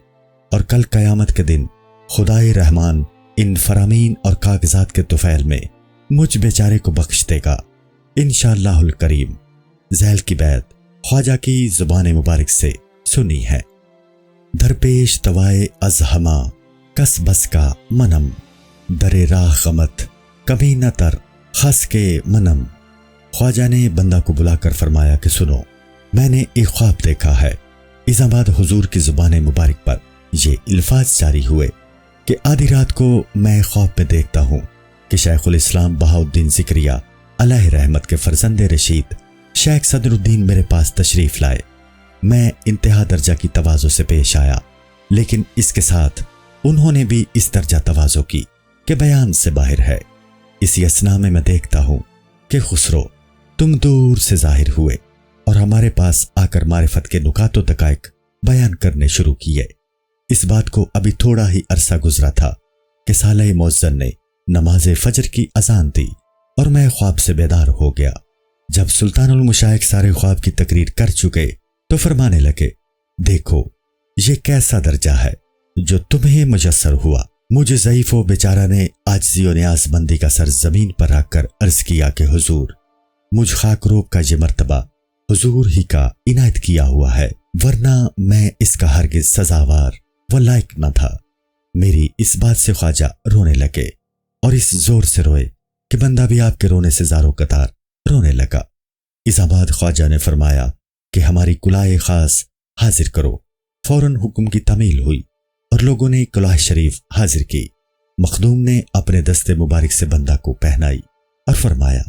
اور کل قیامت کے دن خدائے رحمان ان فرامین اور کاغذات کے طفیل میں مجھ بیچارے کو بخش دے گا انشاءاللہ الکریم۔ ذیل کی بیت خواجہ کی زبان مبارک سے سنی ہے۔ درپیش توائے از ہما کس بس کا منم، در راہ غمت کبھی نہ تر خس کے منم۔ خواجہ نے بندہ کو بلا کر فرمایا کہ سنو، میں نے ایک خواب دیکھا ہے۔ اس بعد حضور کی زبان مبارک پر یہ الفاظ جاری ہوئے کہ آدھی رات کو میں خواب میں دیکھتا ہوں کہ شیخ الاسلام بہاؤالدین ذکریہ علیہ رحمت کے فرزند رشید شیخ صدر الدین میرے پاس تشریف لائے۔ میں انتہا درجہ کی تواضع سے پیش آیا، لیکن اس کے ساتھ انہوں نے بھی اس درجہ تواضع کی کہ بیان سے باہر ہے۔ اسی اثنا میں دیکھتا ہوں کہ خسرو تم دور سے ظاہر ہوئے اور ہمارے پاس آ کر معرفت کے نکات و دقائق بیان کرنے شروع کیے۔ اس بات کو ابھی تھوڑا ہی عرصہ گزرا تھا کہ سالہ مؤذن نے نماز فجر کی اذان دی اور میں خواب سے بیدار ہو گیا۔ جب سلطان المشائخ سارے خواب کی تقریر کر چکے تو فرمانے لگے، دیکھو یہ کیسا درجہ ہے جو تمہیں میسر ہوا۔ مجھے ضعیف و بیچارہ نے عاجزی و نیاز مندی کا سر زمین پر رکھ کر عرض کیا کہ حضور، مجھ خاک روب کا یہ مرتبہ حضور ہی کا عنایت کیا ہوا ہے، ورنہ میں اس کا ہرگز سزاوار و لائق نہ تھا۔ میری اس بات سے خواجہ رونے لگے اور اس زور سے روئے کہ بندہ بھی آپ کے رونے سے زارو قطار رونے لگا۔ اس بعد خواجہ نے فرمایا کہ ہماری کلائے خاص حاضر کرو۔ فوراً حکم کی تعمیل ہوئی اور لوگوں نے کلاه شریف حاضر کی۔ مخدوم نے اپنے دستے مبارک سے بندہ کو پہنائی اور فرمایا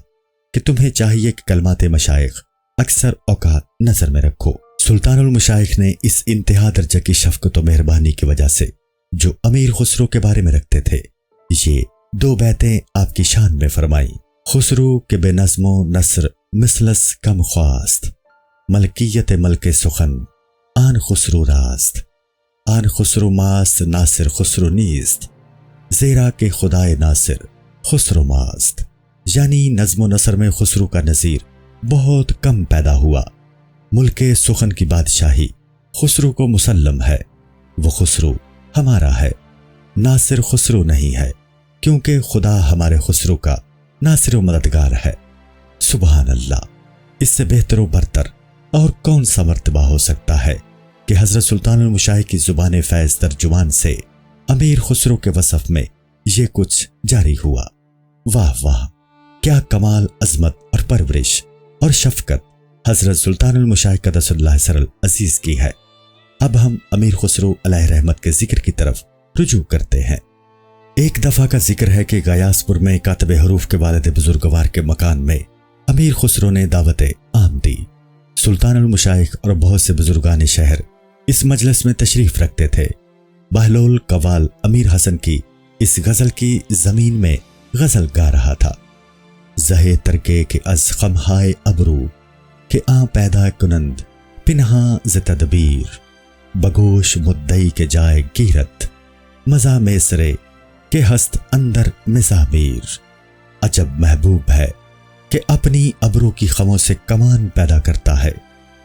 کہ تمہیں چاہیے کہ کلمات مشائخ اکثر اوقات نظر میں رکھو۔ سلطان المشائخ نے اس انتہا درجہ کی شفقت و مہربانی کی وجہ سے جو امیر خسرو کے بارے میں رکھتے تھے، یہ 2 بیتیں آپ کی شان میں فرمائی۔ خسرو کے بے نظم و نثر مثلس کم خواست، ملکیت ملک سخن آن خسرو راست، آن خسرو ماست ناصر خسرو نیست، زیرا کہ خدائے ناصر خسرو ماست۔ یعنی نظم و نثر میں خسرو کا نظیر بہت کم پیدا ہوا۔ ملک سخن کی بادشاہی خسرو کو مسلم ہے، وہ خسرو ہمارا ہے، ناصر خسرو نہیں ہے، کیونکہ خدا ہمارے خسرو کا ناصر و مددگار ہے۔ سبحان اللہ، اس سے بہتر و برتر اور کون سا مرتبہ ہو سکتا ہے کہ حضرت سلطان المشائخ کی زبان فیض ترجمان سے امیر خسرو کے وصف میں یہ کچھ جاری ہوا۔ واہ واہ، کیا کمال عظمت اور پرورش اور شفقت حضرت سلطان المشائخ قدس اللہ سر العزیز کی ہے۔ اب ہم امیر خسرو علیہ رحمت کے ذکر کی طرف رجوع کرتے ہیں۔ ایک دفعہ کا ذکر ہے کہ غیاث پور میں کاتب حروف کے والد بزرگوار کے مکان میں امیر خسرو نے دعوت عام دی۔ سلطان المشائخ اور بہت سے بزرگان شہر اس مجلس میں تشریف رکھتے تھے۔ بہلول قوال امیر حسن کی اس غزل کی زمین میں غزل گا رہا تھا۔ زہے ترکے کے از خمہائے ابرو کہ آں پیدا کنند پنہاں ز تدبیر، بگوش مدعی کے جائے گیرت مزہ میسرے کہ ہست اندر مزامیر۔ عجب محبوب ہے کہ اپنی ابرو کی خموں سے کمان پیدا کرتا ہے،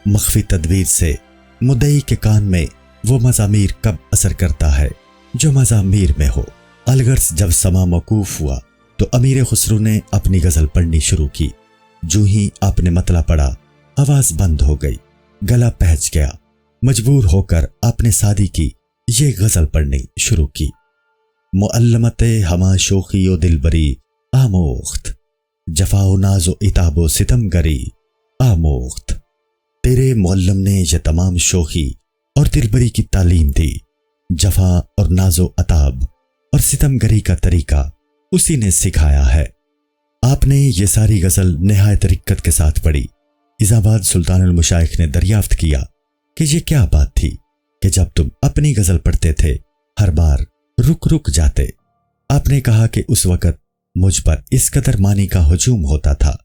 مخفی تدبیر سے مدعی کے کان میں وہ مزامیر کب اثر کرتا ہے جو مزامیر میں ہو۔ الغرض جب سما موقوف ہوا تو امیر خسرو نے اپنی غزل پڑھنی شروع کی۔ جو ہی آپ نے مطلع پڑھا آواز بند ہو گئی، گلا پہنچ گیا۔ مجبور ہو کر آپ نے سادی کی یہ غزل پڑھنی شروع کی۔ معلمت ہما شوخی و دلبری آموخت، جفا و ناز و عتاب و ستم گری آموخت۔ تیرے معلم نے یہ تمام شوخی اور دلبری کی تعلیم دی، جفا اور ناز و عتاب اور ستم گری کا طریقہ اسی نے سکھایا ہے۔ آپ نے یہ ساری غزل نہایت رقت کے ساتھ پڑھی۔ اذا بعد سلطان المشائخ نے دریافت کیا کہ یہ کیا بات تھی کہ جب تم اپنی غزل پڑھتے تھے ہر بار رک جاتے۔ آپ نے کہا کہ اس وقت مجھ پر اس قدر معنی کا ہجوم ہوتا تھا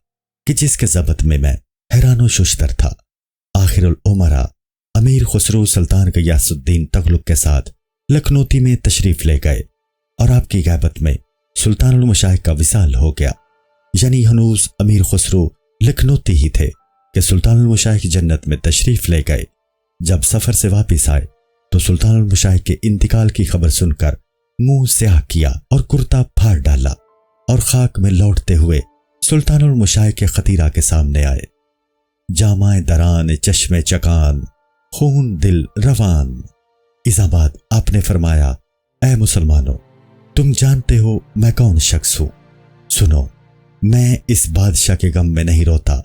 کہ جس کے ضبط میں حیران و ششتر تھا۔ آخر العمرہ امیر خسرو سلطان غیاث الدین تغلق کے ساتھ لکھنوتی میں تشریف لے گئے اور آپ کی غیبت میں سلطان المشائخ کا وصال ہو گیا۔ یعنی ہنوز امیر خسرو لکھنوتی ہی تھے کہ سلطان المشائخ جنت میں تشریف لے گئے۔ جب سفر سے واپس آئے تو سلطان المشائخ کے انتقال کی خبر سن کر منہ سیاہ کیا اور کرتا پھاڑ ڈالا اور خاک میں لوٹتے ہوئے سلطان المشائخ کے خطیرہ کے سامنے آئے۔ جامع دران چشم چکان خون دل روان۔ اذا بعد آپ نے فرمایا، اے مسلمانوں، تم جانتے ہو میں کون شخص ہوں۔ سنو، میں اس بادشاہ کے غم میں نہیں روتا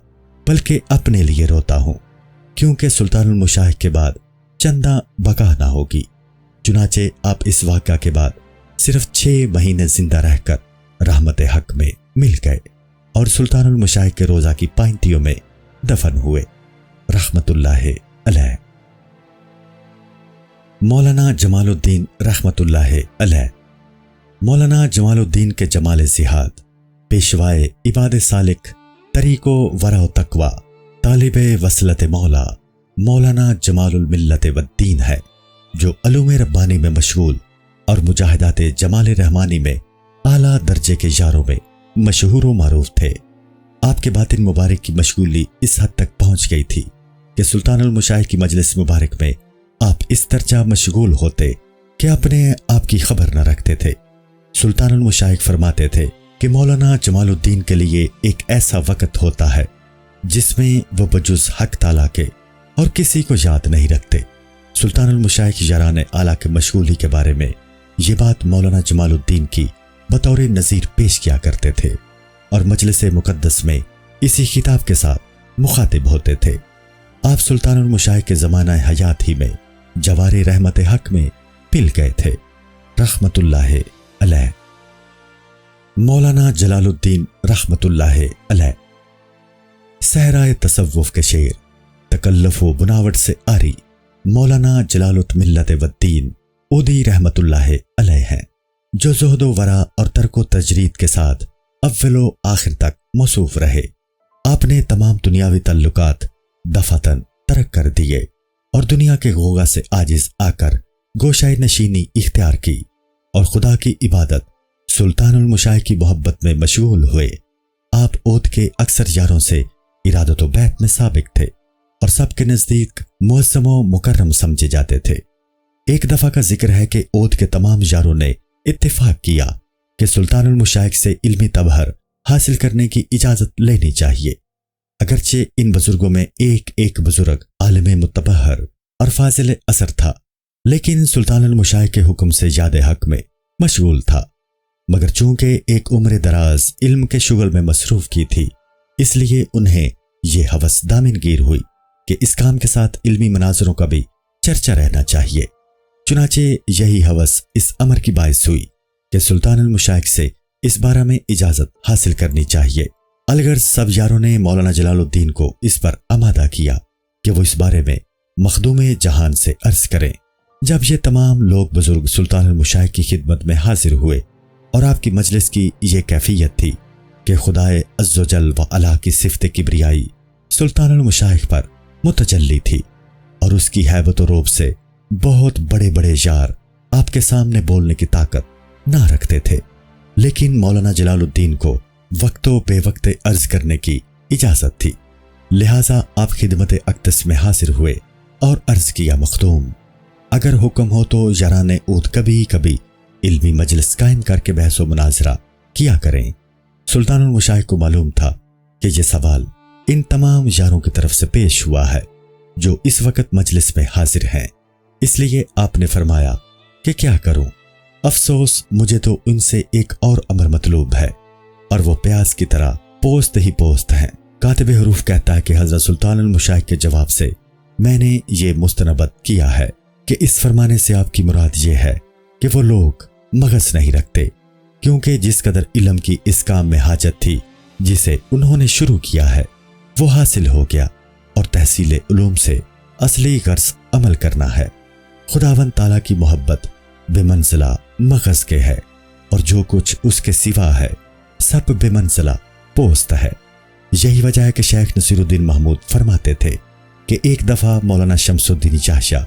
بلکہ اپنے لیے روتا ہوں، کیونکہ سلطان المشائخ کے بعد چندہ بقا نہ ہوگی۔ چنانچہ آپ اس واقعہ کے بعد صرف 6 مہینے زندہ رہ کر رحمت حق میں مل گئے اور سلطان المشائخ کے روضہ کی پائنتیوں میں دفن ہوئے رحمت اللہ علیہ۔ مولانا جمال الدین رحمت اللہ علیہ۔ مولانا جمال الدین کے جمال ذہاد، پیشوائے عباد سالک، طریق و ورع و تقوی، طالب وصلت مولا مولانا جمال الملت والدین ہے، جو علوم ربانی میں مشغول اور مجاہدات جمال رحمانی میں اعلیٰ درجے کے یاروں میں مشہور و معروف تھے۔ آپ کے باطن مبارک کی مشغولی اس حد تک پہنچ گئی تھی کہ سلطان المشائخ کی مجلس مبارک میں آپ اس درجہ مشغول ہوتے کہ اپنے آپ کی خبر نہ رکھتے تھے۔ سلطان المشائخ فرماتے تھے کہ مولانا جمال الدین کے لیے ایک ایسا وقت ہوتا ہے جس میں وہ بجز حق تعالیٰ کے اور کسی کو یاد نہیں رکھتے۔ سلطان المشائخ یاران اعلیٰ کے مشغولی کے بارے میں یہ بات مولانا جمال الدین کی بطور نظیر پیش کیا کرتے تھے اور مجلس مقدس میں اسی خطاب کے ساتھ مخاطب ہوتے تھے۔ آپ سلطان المشائخ کے زمانہ حیات ہی میں جوار رحمت حق میں پل گئے تھے رحمت اللہ علیہ۔ مولانا جلال الدین رحمت اللہ علیہ۔ صحرائے تصوف کے شعر، تکلف و بناوٹ سے آری مولانا جلالت ملت والدین اودی رحمت اللہ علیہ ہیں، جو زہد و ورع اور ترک و تجرید کے ساتھ اول و آخر تک موصوف رہے۔ آپ نے تمام دنیاوی تعلقات دفعتاً ترک کر دیے اور دنیا کے غوغا سے عاجز آ کر گوشۂ نشینی اختیار کی اور خدا کی عبادت، سلطان المشائخ کی محبت میں مشغول ہوئے۔ آپ اود کے اکثر یاروں سے ارادت و بیعت میں سابق تھے اور سب کے نزدیک معظم و مکرم سمجھے جاتے تھے۔ ایک دفعہ کا ذکر ہے کہ اود کے تمام یاروں نے اتفاق کیا کہ سلطان المشائخ سے علمی تبحر حاصل کرنے کی اجازت لینی چاہیے۔ اگرچہ ان بزرگوں میں ایک ایک بزرگ عالم متبحر اور فاضل اثر تھا، لیکن سلطان المشائخ کے حکم سے یاد حق میں مشغول تھا، مگر چونکہ ایک عمر دراز علم کے شغل میں مصروف کی تھی، اس لیے انہیں یہ ہوس دامن گیر ہوئی کہ اس کام کے ساتھ علمی مناظروں کا بھی چرچا رہنا چاہیے۔ چنانچہ یہی ہوس اس امر کی باعث ہوئی کہ سلطان المشائخ سے اس بارے میں اجازت حاصل کرنی چاہیے۔ الغرض سب یاروں نے مولانا جلال الدین کو اس پر آمادہ کیا کہ وہ اس بارے میں مخدوم جہان سے عرض کریں۔ جب یہ تمام لوگ بزرگ سلطان المشائخ کی خدمت میں حاضر ہوئے اور آپ کی مجلس کی یہ کیفیت تھی کہ خدائے عز و جل و علا کی صفت کبریائی سلطان المشائخ پر متجلی تھی اور اس کی ہیبت و روب سے بہت بڑے بڑے یار آپ کے سامنے بولنے کی طاقت نہ رکھتے تھے، لیکن مولانا جلال الدین کو وقت و بے وقت عرض کرنے کی اجازت تھی، لہٰذا آپ خدمت اقدس میں حاضر ہوئے اور عرض کیا، مخدوم اگر حکم ہو تو یاران عود کبھی کبھی علمی مجلس قائم کر کے بحث و مناظرہ کیا کریں۔ سلطان المشائخ کو معلوم تھا کہ یہ سوال ان تمام یاروں کی طرف سے پیش ہوا ہے جو اس وقت مجلس میں حاضر ہیں، اس لیے آپ نے فرمایا کہ کیا کروں، افسوس مجھے تو ان سے ایک اور امر مطلوب ہے اور وہ پیاز کی طرح پوست ہی پوست ہیں۔ کاتب حروف کہتا ہے کہ حضرت سلطان المشائخ کے جواب سے میں نے یہ مستنبت کیا ہے کہ اس فرمانے سے آپ کی مراد یہ ہے کہ وہ لوگ مغز نہیں رکھتے، کیونکہ جس قدر علم کی اس کام میں حاجت تھی جسے انہوں نے شروع کیا ہے وہ حاصل ہو گیا، اور تحصیل علوم سے اصلی غرض عمل کرنا ہے۔ خداوند تعالیٰ کی محبت بے منزلہ مغز کے ہے، اور جو کچھ اس کے سوا ہے سب بے منزلہ پوست ہے۔ یہی وجہ ہے کہ شیخ نصیر الدین محمود فرماتے تھے کہ ایک دفعہ مولانا شمس الدین چاشا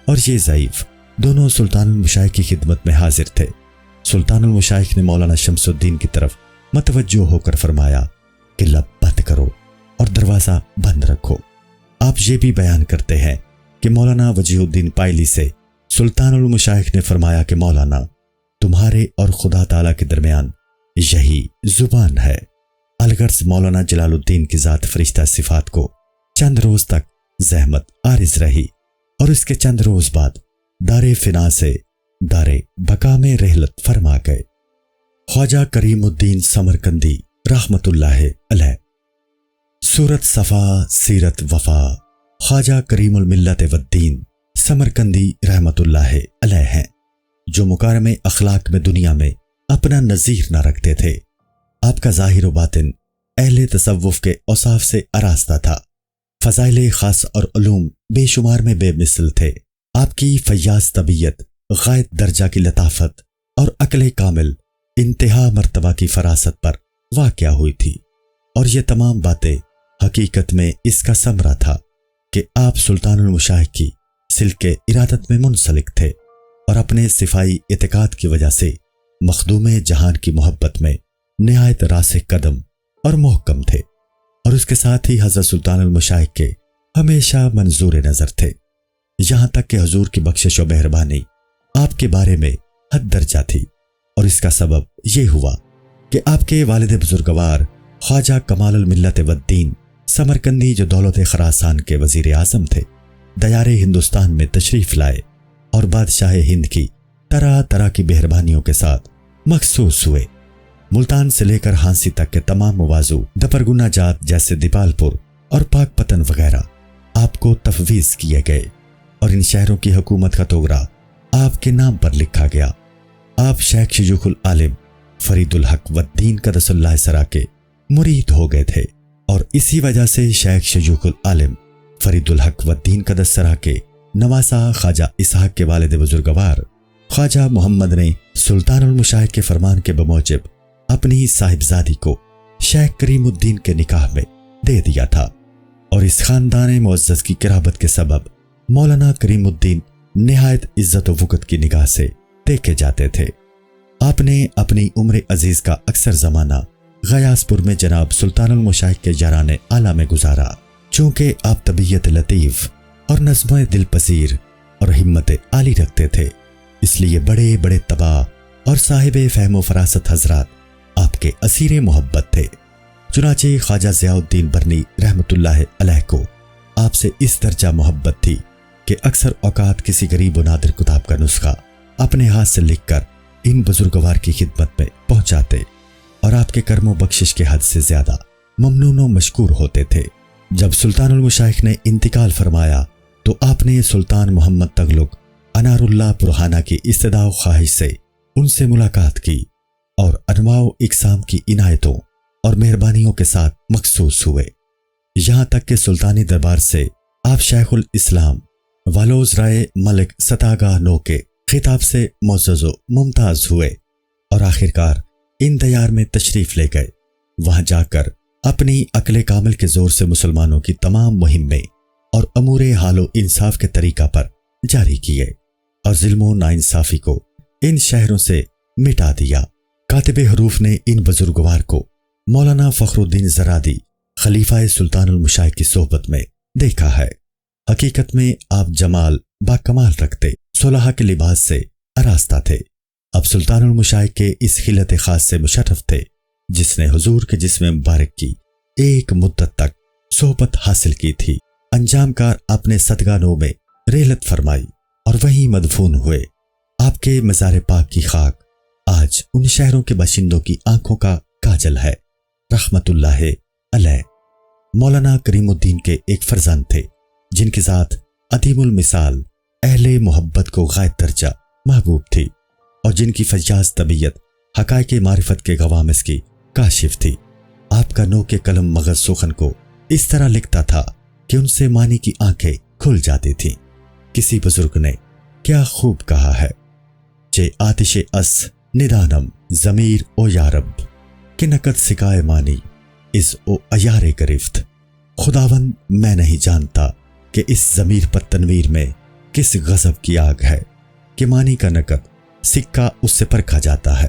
اور یہ ضعیف دونوں سلطان المشائخ کی خدمت میں حاضر تھے۔ سلطان المشائخ نے مولانا شمس الدین کی طرف متوجہ ہو کر فرمایا کہ لب بند کرو اور دروازہ بند رکھو۔ آپ یہ بھی بیان کرتے ہیں کہ مولانا وجیہ الدین پائلی سے سلطان المشائخ نے فرمایا کہ مولانا تمہارے اور خدا تعالیٰ کے درمیان یہی زبان ہے۔ الغرض مولانا جلال الدین کی ذات فرشتہ صفات کو چند روز تک زحمت عارض رہی، اور اس کے چند روز بعد دار فنا سے دار بقا میں رحلت فرما گئے۔ خواجہ کریم الدین سمرقندی رحمت اللہ علیہ، سورت صفا سیرت وفا خواجہ کریم الملت والدین سمرقندی رحمت اللہ علیہ ہیں، جو مکارم اخلاق میں دنیا میں اپنا نظیر نہ رکھتے تھے۔ آپ کا ظاہر و باطن اہل تصوف کے اوصاف سے آراستہ تھا، فضائل خاص اور علوم بے شمار میں بے مثل تھے۔ آپ کی فیاض طبیعت، غائب درجہ کی لطافت اور عقل کامل انتہا مرتبہ کی فراست پر واقع ہوئی تھی، اور یہ تمام باتیں حقیقت میں اس کا ثمرہ تھا کہ آپ سلطان المشائخ کی سلک ارادت میں منسلک تھے اور اپنے صفائی اعتقاد کی وجہ سے مخدوم جہان کی محبت میں نہایت راسخ قدم اور محکم تھے، اور اس کے ساتھ ہی حضرت سلطان المشائخ کے ہمیشہ منظور نظر تھے، یہاں تک کہ حضور کی بخشش و مہربانی آپ کے بارے میں حد درجہ تھی۔ اور اس کا سبب یہ ہوا کہ آپ کے والد بزرگوار خواجہ کمال الملت والدین سمرقندی، جو دولت خراسان کے وزیر اعظم تھے، دیار ہندوستان میں تشریف لائے اور بادشاہ ہند کی طرح طرح کی مہربانیوں کے ساتھ مخصوص ہوئے۔ ملتان سے لے کر ہانسی تک کے تمام مواضع، دپرگنا جات جیسے دیپال پور اور پاک پتن وغیرہ آپ کو تفویض کیے گئے، اور ان شہروں کی حکومت کا توغرا آپ کے نام پر لکھا گیا۔ آپ شیخ شیوخ العالم فرید الحق والدین قدس اللہ سرا کے مرید ہو گئے تھے، اور اسی وجہ سے شیخ شیوخ العالم فرید الحق والدین قدس سرا کے نواسا خواجہ اسحاق کے والد بزرگوار خواجہ محمد نے سلطان المشائخ کے فرمان کے بموجب اپنی صاحبزادی کو شیخ کریم الدین کے نکاح میں دے دیا تھا، اور اس خاندان معزز کی قرابت کے سبب مولانا کریم الدین نہایت عزت و وقت کی نگاہ سے دیکھے جاتے تھے۔ آپ نے اپنی عمر عزیز کا اکثر زمانہ غیاث پور میں جناب سلطان المشائخ کے یاران اعلیٰ میں گزارا۔ چونکہ آپ طبیعت لطیف اور نظم دل پذیر اور ہمت عالی رکھتے تھے، اس لیے بڑے بڑے تباہ اور صاحب فہم و فراست حضرات آپ کے اسیر محبت تھے۔ چنانچہ خواجہ ضیاء الدین برنی رحمت اللہ علیہ کو آپ سے اس درجہ محبت تھی کہ اکثر اوقات کسی غریب و نادر کتاب کا نسخہ اپنے ہاتھ سے لکھ کر ان بزرگوار کی خدمت میں پہنچاتے اور آپ کے کرم و بخشش کے حد سے زیادہ ممنون و مشکور ہوتے تھے۔ جب سلطان المشائخ نے انتقال فرمایا تو آپ نے سلطان محمد تغلق انار اللہ پرہانہ کی استدعا و خواہش سے ان سے ملاقات کی اور انواع و اقسام کی عنایتوں اور مہربانیوں کے ساتھ مخصوص ہوئے، یہاں تک کہ سلطانی دربار سے آپ شیخ الاسلام والوز رائے ملک ستاگاہ نو کے خطاب سے معزز و ممتاز ہوئے اور آخرکار ان دیار میں تشریف لے گئے۔ وہاں جا کر اپنی عقل کامل کے زور سے مسلمانوں کی تمام مہمیں اور امور حال و انصاف کے طریقہ پر جاری کیے اور ظلم و ناانصافی کو ان شہروں سے مٹا دیا۔ کاتب حروف نے ان بزرگوار کو مولانا فخر الدین زرادی خلیفہ سلطان المشائخ کی صحبت میں دیکھا ہے۔ حقیقت میں آپ جمال با کمال رکھتے، صلحہ کے لباس سے آراستہ تھے۔ اب سلطان المشائخ کے اس خلت خاص سے مشرف تھے جس نے حضور کے جسم مبارک کی ایک مدت تک صحبت حاصل کی تھی۔ انجام کار اپنے صدگہ نو میں رحلت فرمائی اور وہیں مدفون ہوئے۔ آپ کے مزار پاک کی خاک آج ان شہروں کے باشندوں کی آنکھوں کا کاجل ہے، رحمت اللہ علیہ۔ مولانا کریم الدین کے ایک فرزند تھے جن کی ذات عدیم المثال، اہل محبت کو غائب درجہ محبوب تھی اور جن کی فیاض طبیعت حقائق معرفت کے غوامض کی کاشف تھی۔ آپ کا نو کے قلم مغز سخن کو اس طرح لکھتا تھا کہ ان سے معنی کی آنکھیں کھل جاتی تھیں۔ کسی بزرگ نے کیا خوب کہا ہے، چے آتش اس ندانم ضمیر او یارب کہ نقد سکائے مانی اس او ایار گرفت۔ خداوند میں نہیں جانتا کہ اس ضمیر پر تنویر میں کس غضب کی آگ ہے کہ معنی کا نقد سکہ اس سے پرکھا جاتا ہے۔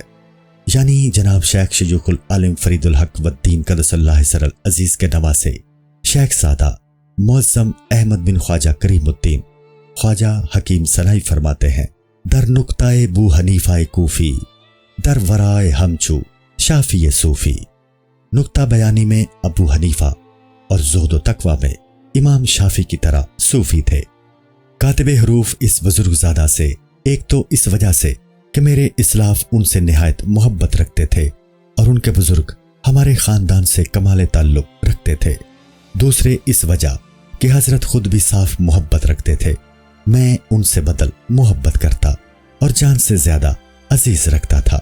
یعنی جناب شیخ شیوخ العالم فرید الحق والدین قدس اللہ سر العزیز کے نواسے شیخ سادہ معظم احمد بن خواجہ کریم الدین خواجہ حکیم سنائی فرماتے ہیں، در نقطۂ بو حنیفہ کوفی در ورائے ہمچو شافی صوفی۔ نقطہ بیانی میں ابو حنیفہ اور زہد و تقوی میں امام شافی کی طرح صوفی تھے۔ کاتب حروف اس بزرگ زادہ سے ایک تو اس وجہ سے کہ میرے اسلاف ان سے نہایت محبت رکھتے تھے اور ان کے بزرگ ہمارے خاندان سے کمال تعلق رکھتے تھے، دوسرے اس وجہ کہ حضرت خود بھی صاف محبت رکھتے تھے۔ میں ان سے بدل محبت کرتا اور جان سے زیادہ عزیز رکھتا تھا۔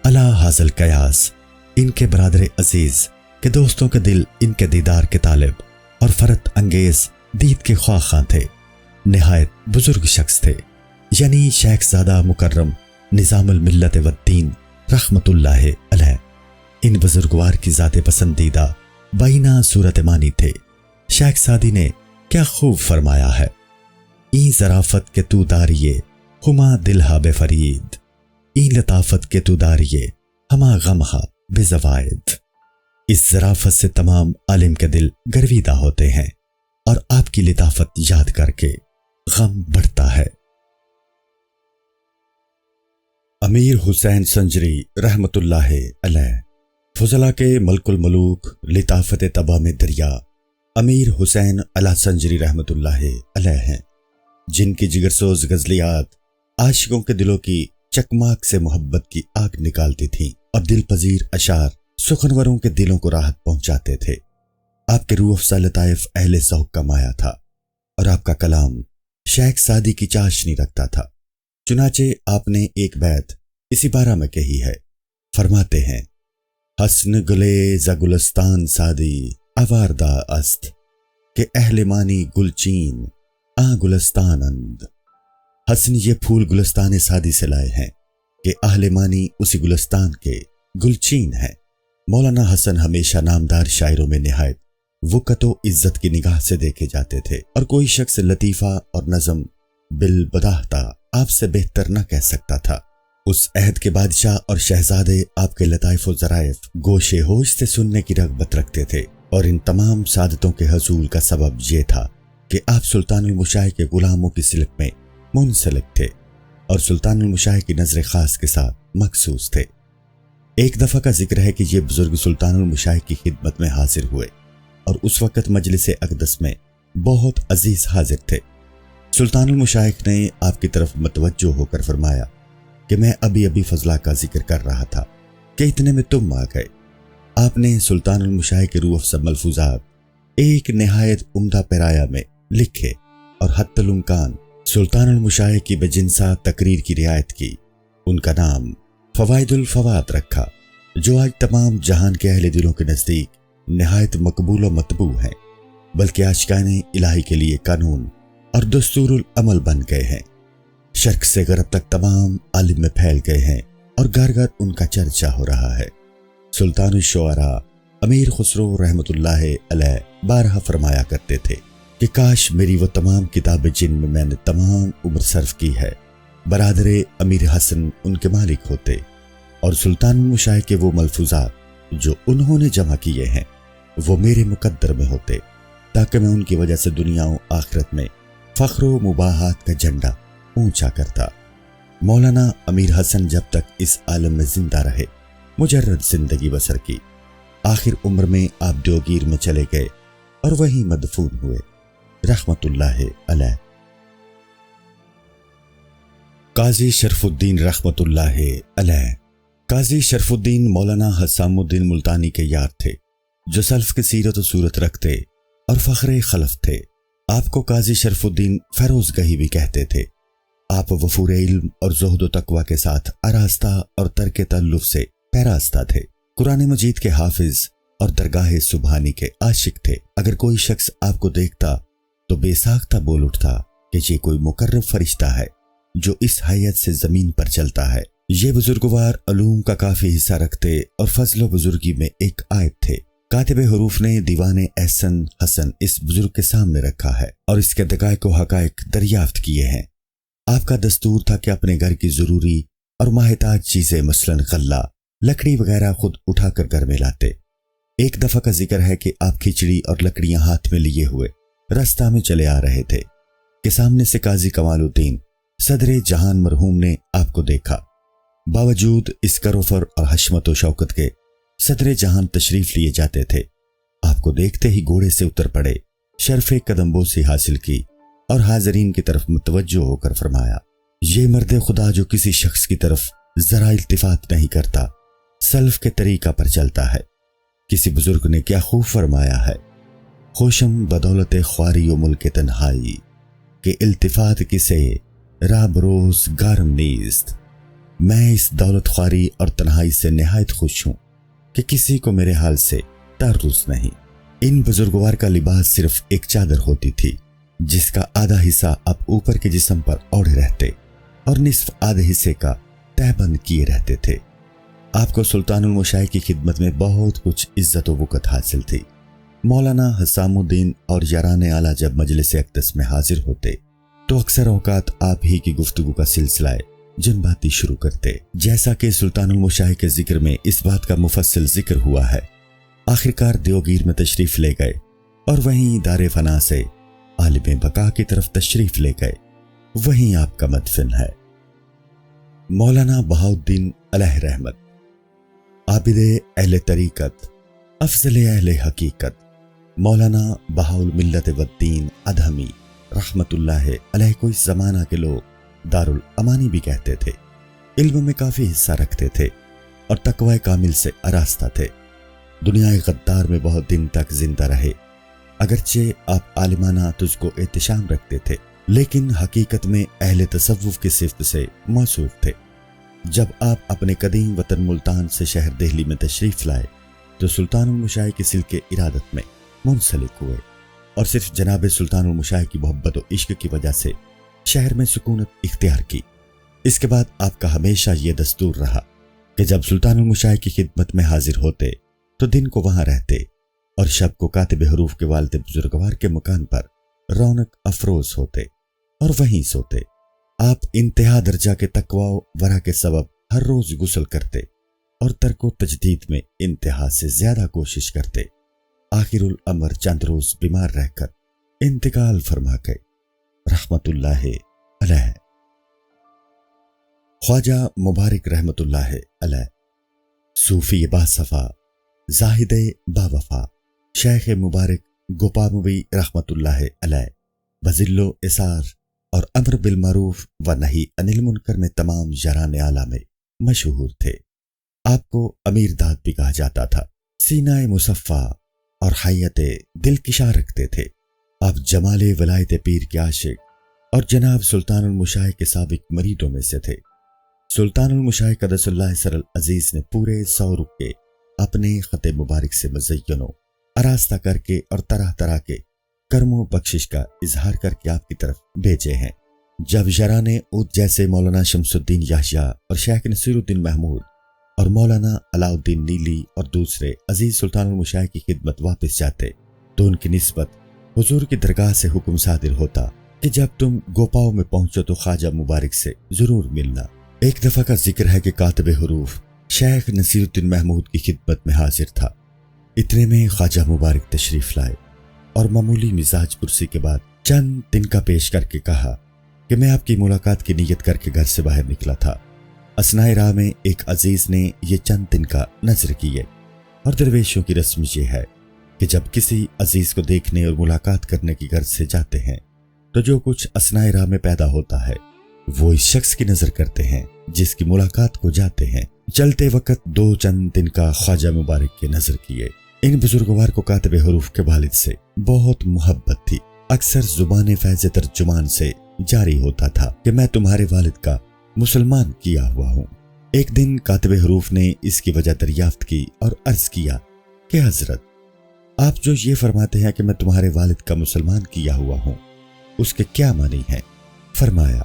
الا حاصل قیاس ان کے برادر عزیز کہ دوستوں کے دل ان کے دیدار کے طالب اور فرت انگیز دید کے خواہاں تھے، نہایت بزرگ شخص تھے، یعنی شیخ زادہ مکرم نظام الملت والدین رحمت اللہ علیہ۔ ان بزرگوار کی ذات پسندیدہ بائینہ صورت مانی تھے۔ شیخ سادی نے کیا خوب فرمایا ہے، این ظرافت کے تو داریے ہما دلہا بے فرید، این لطافت کے تو داریے ہما غمہا بے زوائد۔ اس ظرافت سے تمام عالم کے دل گرویدہ ہوتے ہیں اور آپ کی لطافت یاد کر کے غم بڑھتا ہے۔ امیر حسین سنجری رحمت اللہ علیہ فضلہ کے ملک الملوک لطافت طبع میں دریا امیر حسین علی سنجری رحمت اللہ علیہ ہیں، جن کی جگرسوز غزلیات عاشقوں کے دلوں کی چکماک سے محبت کی آگ نکالتی تھیں اور دل پذیر اشعار سخنوروں کے دلوں کو راحت پہنچاتے تھے۔ آپ کے روح افزا لطائف اہل ذوق کا مایا تھا اور آپ کا کلام شیخ سادی کی چاشنی رکھتا تھا۔ چنانچہ آپ نے ایک بیت اسی بارہ میں کہی ہے، فرماتے ہیں، حسن گلے ز گلستان سادی آواردہ است کہ اہل مانی گلچین آ گلستان اند۔ حسن یہ پھول گلستان سادی سے لائے ہیں کہ اہل مانی اسی گلستان کے گلچین ہیں۔ مولانا حسن ہمیشہ نامدار شاعروں میں نہایت وقت و عزت کی نگاہ سے دیکھے جاتے تھے اور کوئی شخص لطیفہ اور نظم بالبداہتا آپ سے بہتر نہ کہہ سکتا تھا۔ اس عہد کے بادشاہ اور شہزادے آپ کے لطائف و ظرائف گوش ہوش سے سننے کی رغبت رکھتے تھے اور ان تمام سعادتوں کے حصول کا سبب یہ تھا کہ آپ سلطان المشائخ کے غلاموں کی سلک میں منسلک تھے اور سلطان المشائخ کی نظر خاص کے ساتھ مخصوص تھے۔ ایک دفعہ کا ذکر ہے کہ یہ بزرگ سلطان المشائخ کی خدمت میں حاضر ہوئے اور اس وقت مجلس اقدس میں بہت عزیز حاضر تھے۔ سلطان المشائخ نے آپ کی طرف متوجہ ہو کر فرمایا کہ میں ابھی فضلہ کا ذکر کر رہا تھا کہ اتنے میں تم آ گئے۔ آپ نے سلطان المشائخ کے روح افزا ملفوظات ایک نہایت عمدہ پیرایا میں لکھے اور حتی الامکان سلطان المشائخ کی بجنسا تقریر کی رعایت کی۔ ان کا نام فوائد الفواد رکھا، جو آج تمام جہان کے اہل دلوں کے نزدیک نہایت مقبول و مطبوع ہیں، بلکہ آشکان الہی کے لیے قانون اور دستور العمل بن گئے ہیں۔ شرق سے غرب تک تمام عالم میں پھیل گئے ہیں اور گھر گھر ان کا چرچا ہو رہا ہے۔ سلطان الشعراء امیر خسرو رحمۃ اللہ علیہ بارہا فرمایا کرتے تھے کہ کاش میری وہ تمام کتابیں جن میں میں نے تمام عمر صرف کی ہے برادر امیر حسن ان کے مالک ہوتے، اور سلطان المشائخ کے وہ ملفوظات جو انہوں نے جمع کیے ہیں وہ میرے مقدر میں ہوتے، تاکہ میں ان کی وجہ سے دنیا و آخرت میں فخر و مباحات کا جھنڈا اونچا کرتا۔ مولانا امیر حسن جب تک اس عالم میں زندہ رہے مجرد زندگی بسر کی، آخر عمر میں آپ دیوگیر میں چلے گئے اور وہیں مدفون ہوئے رحمت اللہ علیہ۔ قاضی شرف الدین رحمت اللہ علیہ۔ قاضی شرف الدین مولانا حسام الدین ملتانی کے یار تھے، جو سلف کی سیرت و صورت رکھتے اور فخر خلف تھے۔ آپ کو قاضی شرف الدین فیروز گہی بھی کہتے تھے۔ آپ وفور علم اور زہد و تقوی کے ساتھ آراستہ اور ترک تعلق سے پیراستہ تھے۔ قرآن مجید کے حافظ اور درگاہ سبحانی کے عاشق تھے۔ اگر کوئی شخص آپ کو دیکھتا تو بے ساختہ بول اٹھتا کہ یہ کوئی مقرب فرشتہ ہے جو اس حیت سے زمین پر چلتا ہے۔ یہ بزرگوار علوم کا کافی حصہ رکھتے اور فضل و بزرگی میں ایک آیت تھے۔ کاتب حروف نے دیوان احسن حسن اس بزرگ کے سامنے رکھا ہے اور اس کے دقائق و حقائق دریافت کیے ہیں۔ آپ کا دستور تھا کہ اپنے گھر کی ضروری اور ماہتاج چیزیں مثلاً غلہ، لکڑی وغیرہ خود اٹھا کر گھر میں لاتے۔ ایک دفعہ کا ذکر ہے کہ آپ کھچڑی اور لکڑیاں ہاتھ میں لیے ہوئے رستہ میں چلے آ رہے تھے کہ سامنے سے قاضی کمال الدین صدر جہان مرحوم نے آپ کو دیکھا۔ باوجود اس کروفر اور حشمت و شوکت کے صدر جہان تشریف لیے جاتے تھے۔ آپ کو دیکھتے ہی گھوڑے سے اتر پڑے، شرف قدم بوسی حاصل کی اور حاضرین کی طرف متوجہ ہو کر فرمایا، یہ مرد خدا جو کسی شخص کی طرف ذرا التفات نہیں کرتا، سلف کے طریقہ پر چلتا ہے۔ کسی بزرگ نے کیا خوب فرمایا ہے، خوشم بدولت خواری و ملک تنہائی کہ التفات کسے راب روز گارم نیست۔ میں اس دولت خواری اور تنہائی سے نہایت خوش ہوں کہ کسی کو میرے حال سے تعرض نہیں۔ ان بزرگوار کا لباس صرف ایک چادر ہوتی تھی جس کا آدھا حصہ آپ اوپر کے جسم پر اوڑھے رہتے اور نصف آدھے حصے کا تہہ بند کیے رہتے تھے۔ آپ کو سلطان المشائخ کی خدمت میں بہت کچھ عزت و وقت حاصل تھی۔ مولانا حسام الدین اور یاران اعلیٰ جب مجلس اقدس میں حاضر ہوتے تو اکثر اوقات آپ ہی کی گفتگو کا سلسلہ جنباتی شروع کرتے، جیسا کہ سلطان المشائخ کے ذکر میں اس بات کا مفصل ذکر ہوا ہے۔ آخرکار دیوگیر میں تشریف لے گئے اور وہیں دار فنا سے عالم بقا کی طرف تشریف لے گئے، وہیں آپ کا مدفن ہے۔ مولانا بہاؤالدین علیہ رحمت، عابد اہل طریقت، افضل اہل حقیقت، مولانا بہاؤ الملت والدین ادہمی رحمت اللہ علیہ کو اس زمانہ کے لوگ دارالامانی بھی کہتے تھے۔ علم میں کافی حصہ رکھتے تھے اور تقوی کامل سے آراستہ تھے۔ دنیا غدار میں بہت دن تک زندہ رہے، اگرچہ آپ عالمانہ تجھ کو احتشام رکھتے تھے، لیکن حقیقت میں اہل تصوف کی صفت سے موصوف تھے۔ جب آپ اپنے قدیم وطن ملتان سے شہر دہلی میں تشریف لائے تو سلطان المشائخ کے سلک ارادت میں منسلک ہوئے اور صرف جناب سلطان المشائخ کی محبت و عشق کی وجہ سے شہر میں سکونت اختیار کی۔ اس کے بعد آپ کا ہمیشہ یہ دستور رہا کہ جب سلطان المشائخ کی خدمت میں حاضر ہوتے تو دن کو وہاں رہتے اور شب کو کاتب حروف کے والد بزرگوار کے مکان پر رونق افروز ہوتے اور وہیں سوتے۔ آپ انتہا درجہ کے تقوی و ورع کے سبب ہر روز غسل کرتے اور ترک و تجدید میں انتہا سے زیادہ کوشش کرتے۔ آخر الامر چند روز بیمار رہ کر انتقال فرما گئے رحمت اللہ علیہ۔ خواجہ مبارک رحمت اللہ علیہ، صوفی باصفا زاہد باوفا شیخ مبارک گوپاموی رحمت اللہ علیہ بذل و اثار اور امر بالمعروف و نہی عن المنکر میں تمام یاران اعلیٰ میں مشہور تھے۔ آپ کو امیر داد بھی کہا جاتا تھا۔ سینہ مصفا اور حیت دل کشا رکھتے تھے۔ آپ جمال ولایت پیر کے عاشق اور جناب سلطان المشاہ کے سابق مریدوں میں سے تھے۔ سلطان المشاہ قدس اللہ سر العزیز نے پورے 100 رکے اپنے خط مبارک سے مزین و آراستہ کر کے اور طرح طرح کے کرم و بخشش کا اظہار کر کے آپ کی طرف بھیجے ہیں۔ جب یاران عود جیسے مولانا شمس الدین یحییٰ اور شیخ نصیر الدین محمود اور مولانا علاء الدین نیلی اور دوسرے عزیز سلطان المشاہ کی خدمت واپس جاتے تو ان کی نسبت حضور کی درگاہ سے حکم صادر ہوتا کہ جب تم گوپاؤں میں پہنچو تو خواجہ مبارک سے ضرور ملنا۔ ایک دفعہ کا ذکر ہے کہ کاتب حروف شیخ نصیر الدین محمود کی خدمت میں حاضر تھا۔ اتنے میں خواجہ مبارک تشریف لائے اور معمولی مزاج پرسی کے بعد چند تنکا پیش کر کے کہا کہ میں آپ کی ملاقات کی نیت کر کے گھر سے باہر نکلا تھا۔ اثناء راہ میں ایک عزیز نے یہ چند تنکا نظر کیے، اور درویشوں کی رسم یہ ہے کہ جب کسی عزیز کو دیکھنے اور ملاقات کرنے کی غرض سے جاتے ہیں تو جو کچھ اثناء راہ میں پیدا ہوتا ہے وہ اس شخص کی نظر کرتے ہیں جس کی ملاقات کو جاتے ہیں۔ چلتے وقت 2 چند تنکا خواجہ مبارک کے نظر کیے۔ ان بزرگوار کو کاتب حروف کے والد سے بہت محبت تھی۔ اکثر زبان فیض ترجمان سے جاری ہوتا تھا کہ میں تمہارے والد کا مسلمان کیا ہوا ہوں۔ ایک دن کاتب حروف نے اس کی وجہ دریافت کی اور عرض کیا کہ حضرت، آپ جو یہ فرماتے ہیں کہ میں تمہارے والد کا مسلمان کیا ہوا ہوں، اس کے کیا معنی ہیں؟ فرمایا،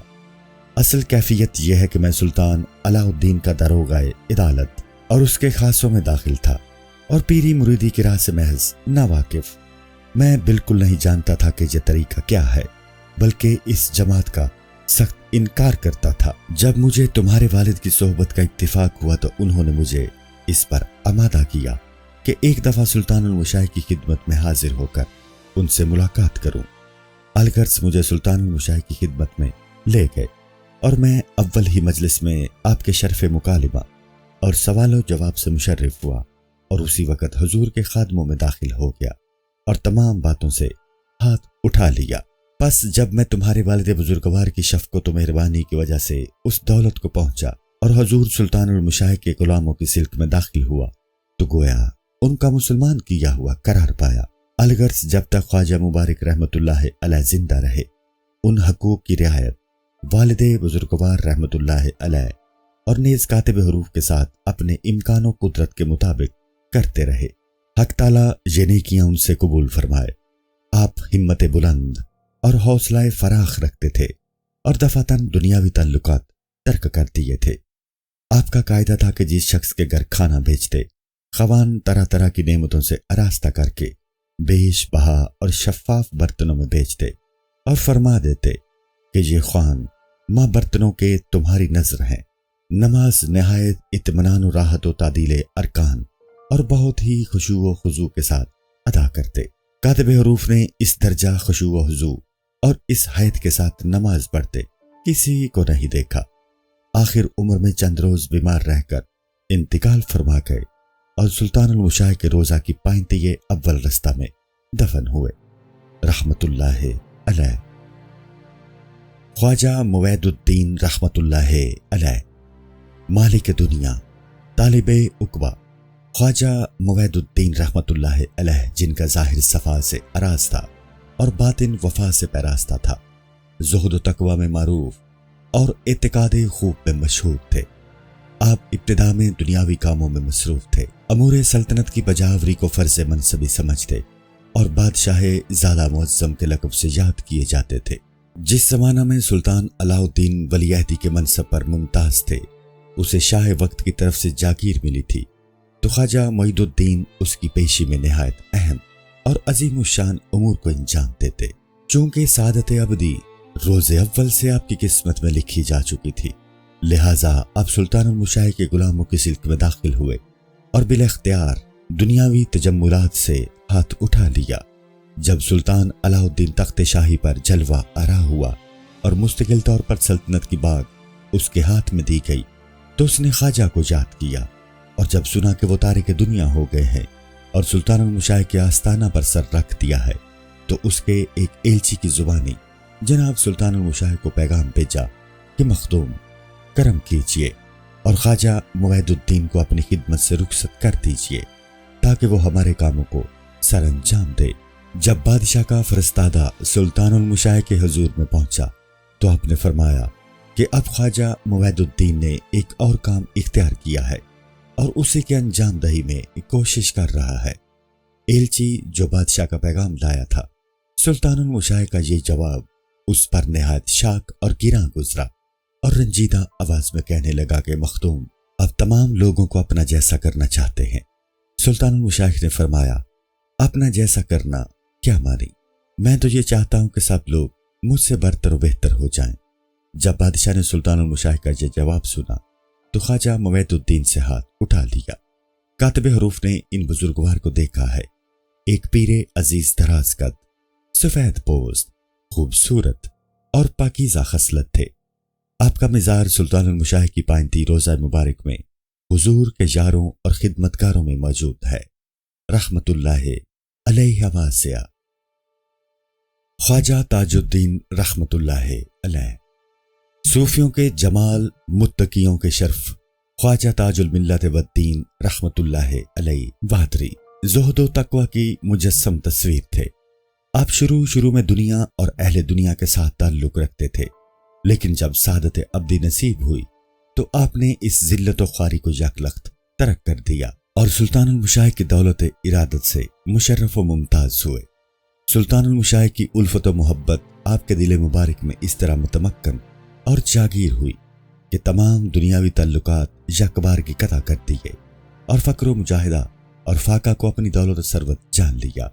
اصل کیفیت یہ ہے کہ میں سلطان علاء الدین کا داروغہ عدالت اور اس کے خاصوں میں داخل تھا اور پیری مریدی کی راہ سے محض ناواقف۔ میں بالکل نہیں جانتا تھا کہ یہ طریقہ کیا ہے، بلکہ اس جماعت کا سخت انکار کرتا تھا۔ جب مجھے تمہارے والد کی صحبت کا اتفاق ہوا تو انہوں نے مجھے اس پر آمادہ کیا کہ ایک دفعہ سلطان المشاہ کی خدمت میں حاضر ہو کر ان سے ملاقات کروں۔ الغرض مجھے سلطان المشاہ کی خدمت میں لے گئے اور میں اول ہی مجلس میں آپ کے شرف مکالمہ اور سوال و جواب سے مشرف ہوا اور اسی وقت حضور کے خادموں میں داخل ہو گیا اور تمام باتوں سے ہاتھ اٹھا لیا۔ پس جب میں تمہارے والد بزرگوار کی شفقت و مہربانی کی وجہ سے اس دولت کو پہنچا اور حضور سلطان المشاہ کے غلاموں کی سلک میں داخل ہوا تو گویا ان کا مسلمان کیا ہوا قرار پایا۔ الغرض جب تک خواجہ مبارک رحمت اللہ علیہ زندہ رہے ان حقوق کی رعایت والد بزرگوار رحمت اللہ علیہ اور نیز کاتب حروف کے ساتھ اپنے امکان و قدرت کے مطابق کرتے رہے۔ حق تعالیٰ یہ نیکیاں ان سے قبول فرمائے۔ آپ ہمت بلند اور حوصلہ فراخ رکھتے تھے اور دفعتاً دنیاوی تعلقات ترک کر دیے تھے۔ آپ کا قاعدہ تھا کہ جس شخص کے گھر کھانا بھیجتے خوان طرح طرح کی نعمتوں سے آراستہ کر کے بیش بہا اور شفاف برتنوں میں بھیجتے اور فرما دیتے کہ یہ خوان ماں برتنوں کے تمہاری نظر ہیں۔ نماز نہایت اطمینان و راحت و تعدیل ارکان اور بہت ہی خشوع و خضوع کے ساتھ ادا کرتے۔ کاتب حروف نے اس درجہ خشوع و خضوع اور اس حیت کے ساتھ نماز پڑھتے کسی کو نہیں دیکھا۔ آخر عمر میں چند روز بیمار رہ کر انتقال فرما گئے اور سلطان المشاہ کے روزہ کی پائنتیے اول رستہ میں دفن ہوئے رحمت اللہ علیہ۔ خواجہ موید الدین رحمت اللہ علیہ مالک دنیا طالب عقبہ خواجہ موید الدین رحمت اللہ علیہ جن کا ظاہر صفا سے اراز تھا اور باطن وفا سے پیراستہ تھا، زہد و تقوی میں معروف اور اعتقاد خوب میں مشہور تھے۔ آپ ابتدا میں دنیاوی کاموں میں مصروف تھے، امور سلطنت کی بجاوری کو فرض منصبی سمجھتے اور بادشاہ زالہ معظم کے لقب سے یاد کیے جاتے تھے۔ جس زمانہ میں سلطان علاء الدین ولی عہدی کے منصب پر ممتاز تھے اسے شاہ وقت کی طرف سے جاگیر ملی تھی، تو خواجہ معید الدین اس کی پیشی میں نہایت اہم اور عظیم الشان امور کو انجام دیتے۔ چونکہ سعادت ابدی روز اول سے آپ کی قسمت میں لکھی جا چکی تھی، لہٰذا آپ سلطان المشاہ کے غلاموں کی سلک میں داخل ہوئے اور بلا اختیار دنیاوی تجملات سے ہاتھ اٹھا لیا۔ جب سلطان علاء الدین تخت شاہی پر جلوہ آرا ہوا اور مستقل طور پر سلطنت کی باغ اس کے ہاتھ میں دی گئی تو اس نے خواجہ کو یاد کیا اور جب سنا کہ وہ تارک دنیا ہو گئے ہیں اور سلطان المشاہ کے آستانہ پر سر رکھ دیا ہے، تو اس کے ایک ایلچی کی زبانی جناب سلطان المشاہ کو پیغام بھیجا کہ مخدوم کرم کیجیے اور خواجہ موعد الدین کو اپنی خدمت سے رخصت کر دیجیے تاکہ وہ ہمارے کاموں کو سر انجام دے۔ جب بادشاہ کا فرستادہ سلطان المشاہ کے حضور میں پہنچا تو آپ نے فرمایا کہ اب خواجہ موعد الدین نے ایک اور کام اختیار کیا ہے اور اسی کے انجام دہی میں کوشش کر رہا ہے۔ ایلچی جو بادشاہ کا پیغام لایا تھا، سلطان المشاہ کا یہ جواب اس پر نہایت شاک اور گراں گزرا اور رنجیدہ آواز میں کہنے لگا کہ مخدوم اب تمام لوگوں کو اپنا جیسا کرنا چاہتے ہیں۔ سلطان المشاہ نے فرمایا اپنا جیسا کرنا کیا مانی، میں تو یہ چاہتا ہوں کہ سب لوگ مجھ سے برتر و بہتر ہو جائیں۔ جب بادشاہ نے سلطان المشاہ کا یہ جواب سنا تو خواجہ موعد الدین سے ہاتھ اٹھا لیا۔ کاتب حروف نے ان بزرگوار کو دیکھا ہے، ایک پیر عزیز دراز قد، سفید پوست، خوبصورت اور پاکیزہ خصلت تھے۔ آپ کا مزار سلطان المشاہ کی پائنتی روضہ مبارک میں حضور کے یاروں اور خدمتگاروں میں موجود ہے، رحمت اللہ علیہ واسعہ۔ خواجہ تاج الدین رحمت اللہ علیہ، صوفیوں کے جمال، متقیوں کے شرف، خواجہ تاج الملت والدین رحمت اللہ علیہ وادری زہد و تقوی کی مجسم تصویر تھے۔ آپ شروع میں دنیا اور اہل دنیا کے ساتھ تعلق رکھتے تھے، لیکن جب سعادت ابدی نصیب ہوئی تو آپ نے اس ذلت و خواری کو یکلخت ترک کر دیا اور سلطان المشاہ کی دولت ارادت سے مشرف و ممتاز ہوئے۔ سلطان المشاہ کی الفت و محبت آپ کے دل مبارک میں اس طرح متمکن اور جاگیر ہوئی کہ تمام دنیاوی تعلقات یکبار کی قطع کر دیے اور فقر و مجاہدہ اور فاقہ کو اپنی دولت و ثروت جان لیا۔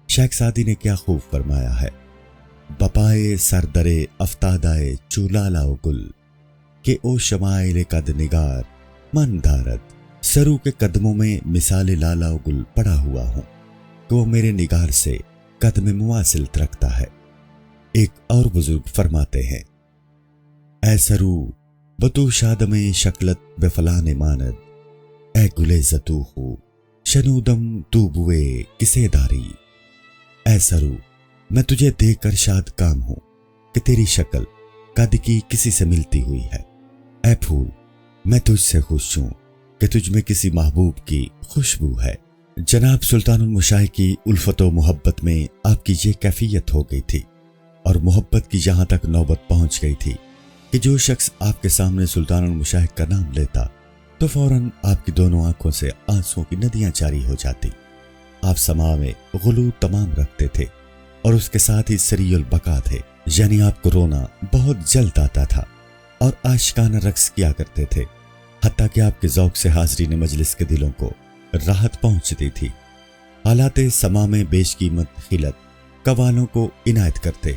شیخ سعدی نے کیا خوب فرمایا ہے، بپائے سردرے افتادائے چولالا و گل کہ او شمائل قد نگار من دارد، سرو کے قدموں میں مثال لالا و گل پڑا ہوا ہوں کہ وہ میرے نگار سے قدم مواصلت رکھتا ہے۔ ایک اور بزرگ فرماتے ہیں، اے سرو بتو شادم شکلت بے فلاں ماند، اے گلے زتو ہو شنودم تو بوئے کسے داری۔ اے سرو میں تجھے دیکھ کر شاد کام ہوں کہ تیری شکل قد کی کسی سے ملتی ہوئی ہے۔ اے پھول میں تجھ سے خوش ہوں کہ تجھ میں کسی محبوب کی خوشبو ہے۔ جناب سلطان المشاہ کی الفت و محبت میں آپ کی یہ کیفیت ہو گئی تھی اور محبت کی یہاں تک نوبت پہنچ گئی تھی کہ جو شخص آپ کے سامنے سلطان المشاہ کا نام لیتا تو فوراً آپ کی دونوں آنکھوں سے آنسوؤں کی ندیاں جاری ہو جاتی۔ آپ سما میں غلو تمام رکھتے تھے اور اس کے ساتھ ہی سری البقا تھے، یعنی آپ کو رونا بہت جلد آتا تھا اور عاشقانہ رقص کیا کرتے تھے، حتیٰ کہ آپ کے ذوق سے حاضرین مجلس کے دلوں کو راحت پہنچتی تھی۔ حالات سما میں بیش قیمت خلت قوالوں کو عنایت کرتے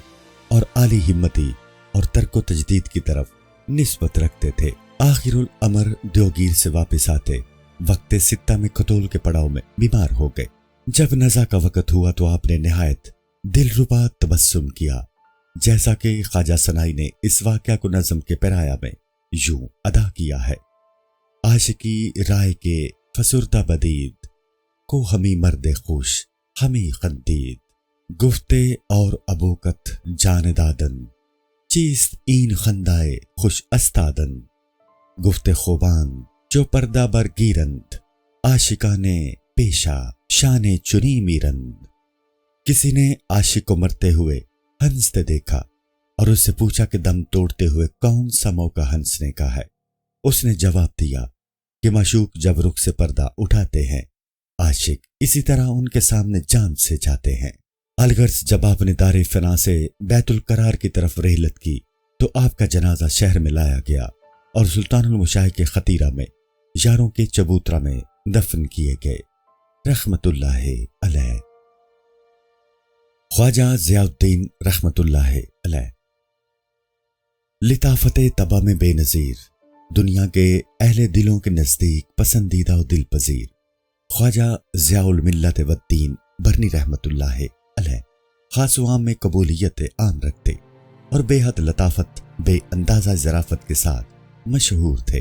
اور عالی ہمتی اور ترک و تجدید کی طرف نسبت رکھتے تھے۔ آخر الامر دیوگیر سے واپس آتے وقت ستہ میں کھتول کے پڑاؤ میں بیمار ہو گئے۔ جب نزا کا وقت ہوا تو آپ نے نہایت دلربا تبسم کیا، جیسا کہ خواجہ سنائی نے اس واقعہ کو نظم کے پیرایا میں یوں ادا کیا ہے، عاشقی رائے کے فسردہ بدید کو ہمیں مرد خوش ہمیں خندید، گفتے اور ابوکت جان دادن چیست این خندائے خوش استادن، گفتے خوبان جو پردہ بر گیرند عاشقانے پیشہ شان چنی میرند۔ کسی نے عاشق کو مرتے ہوئے ہنستے دیکھا اور اس سے پوچھا کہ دم توڑتے ہوئے کون سا موقع ہنسنے کا ہے۔ اس نے جواب دیا کہ معشوق جب رخ سے پردہ اٹھاتے ہیں، عاشق اسی طرح ان کے سامنے جان سے جاتے ہیں۔ الغرض جب آپ نے دار فنا سے بیت القرار کی طرف رحلت کی تو آپ کا جنازہ شہر میں لایا گیا اور سلطان المشاہ کے خطیرہ میں یاروں کے چبوترا میں دفن کیے گئے، رحمت اللہ علیہ۔ خواجہ ضیاء الدین رحمت اللہ علیہ، لطافت طبع میں بے نظیر، دنیا کے اہل دلوں کے نزدیک پسندیدہ و دل پذیر خواجہ ضیاء الملت والدین برنی رحمت اللہ علیہ خاص و عام میں قبولیت عام رکھتے اور بے حد لطافت بے اندازہ ظرافت کے ساتھ مشہور تھے۔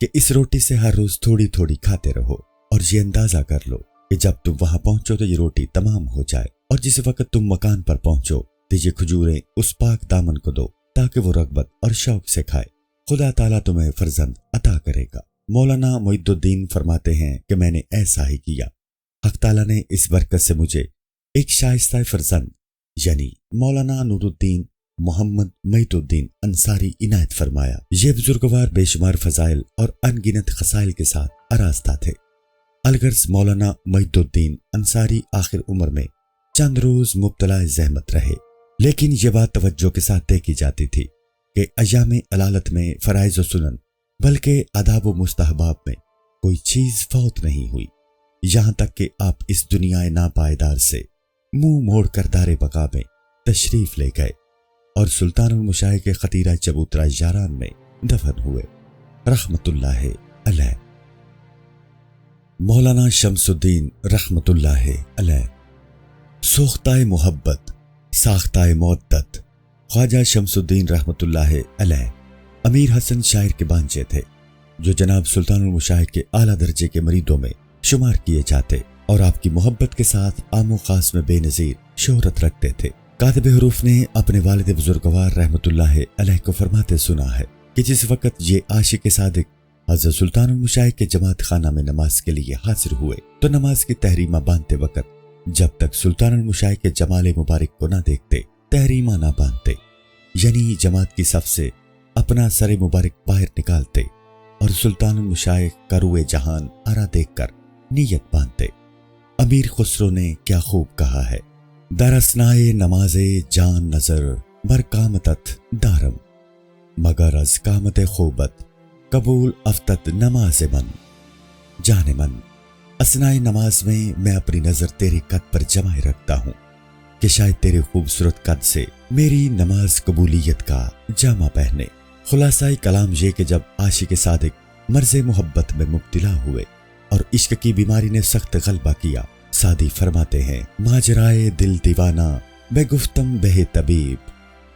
کہ اس روٹی سے ہر روز تھوڑی تھوڑی کھاتے رہو، اور یہ اندازہ کر لو کہ جب تم وہاں پہنچو تو یہ روٹی تمام ہو جائے، اور جس وقت تم مکان پر پہنچو تو یہ کھجوریں اس پاک دامن کو دو تاکہ وہ رغبت اور شوق سے کھائے، خدا تعالیٰ تمہیں فرزند عطا کرے گا۔ مولانا معید الدین فرماتے ہیں کہ میں نے ایسا ہی کیا، حق تعالیٰ نے اس برکت سے مجھے ایک شائستہ فرزند یعنی مولانا نور الدین محمد معید الدین انصاری عنایت فرمایا۔ یہ بزرگوار بے شمار فضائل اور ان گنت خصائل کے ساتھ آراستہ تھے۔ الغرض مولانا معید الدین انصاری آخر عمر میں چند روز مبتلا زحمت رہے، لیکن یہ بات توجہ کے ساتھ دیکھی جاتی تھی کہ ایام علالت میں فرائض و سنن بلکہ آداب و مستحباب میں کوئی چیز فوت نہیں ہوئی، یہاں تک کہ آپ اس دنیا ناپائیدار سے منہ موڑ کر دار بقا میں تشریف لے گئے اور سلطان المشائخ کے خطیرہ چبوترا یاران میں دفن ہوئے رحمت اللہ علیہ۔ مولانا شمس الدین رحمت اللہ علیہ سوختہ محبت ساختہ مودت خواجہ شمس الدین رحمت اللہ علیہ امیر حسن شاعر کے بانجے تھے، جو جناب سلطان المشائخ کے اعلیٰ درجے کے مریدوں میں شمار کیے جاتے اور آپ کی محبت کے ساتھ عام و خاص میں بے نظیر شہرت رکھتے تھے۔ کاتب حروف نے اپنے والد بزرگوار رحمت اللہ علیہ کو فرماتے سنا ہے کہ جس وقت یہ عاشق صادق حضرت سلطان المشائخ کے جماعت خانہ میں نماز کے لیے حاضر ہوئے تو نماز کی تحریمہ باندھتے وقت جب تک سلطان المشائخ کے جمال مبارک کو نہ دیکھتے تحریمہ نہ باندھتے، یعنی جماعت کی صف سے اپنا سر مبارک باہر نکالتے اور سلطان المشائخ کا روئے جہان آرا دیکھ کر نیت باندھتے۔ امیر خسرو نے کیا خوب کہا ہے، در اثنائے نماز جان نظر بر کامتت دارم، مگر از کامت خوبت قبول افتت نماز من، جان من اثنائے نماز میں اپنی نظر تیرے قد پر جمائے رکھتا ہوں کہ شاید تیرے خوبصورت قد سے میری نماز قبولیت کا جامہ پہنے۔ خلاصہ کلام یہ کہ جب عاشق صادق مرض محبت میں مبتلا ہوئے اور عشق کی بیماری نے سخت غلبہ کیا، سعدی فرماتے ہیں ماجرائے دل دیوانہ بے گفتم بے طبیب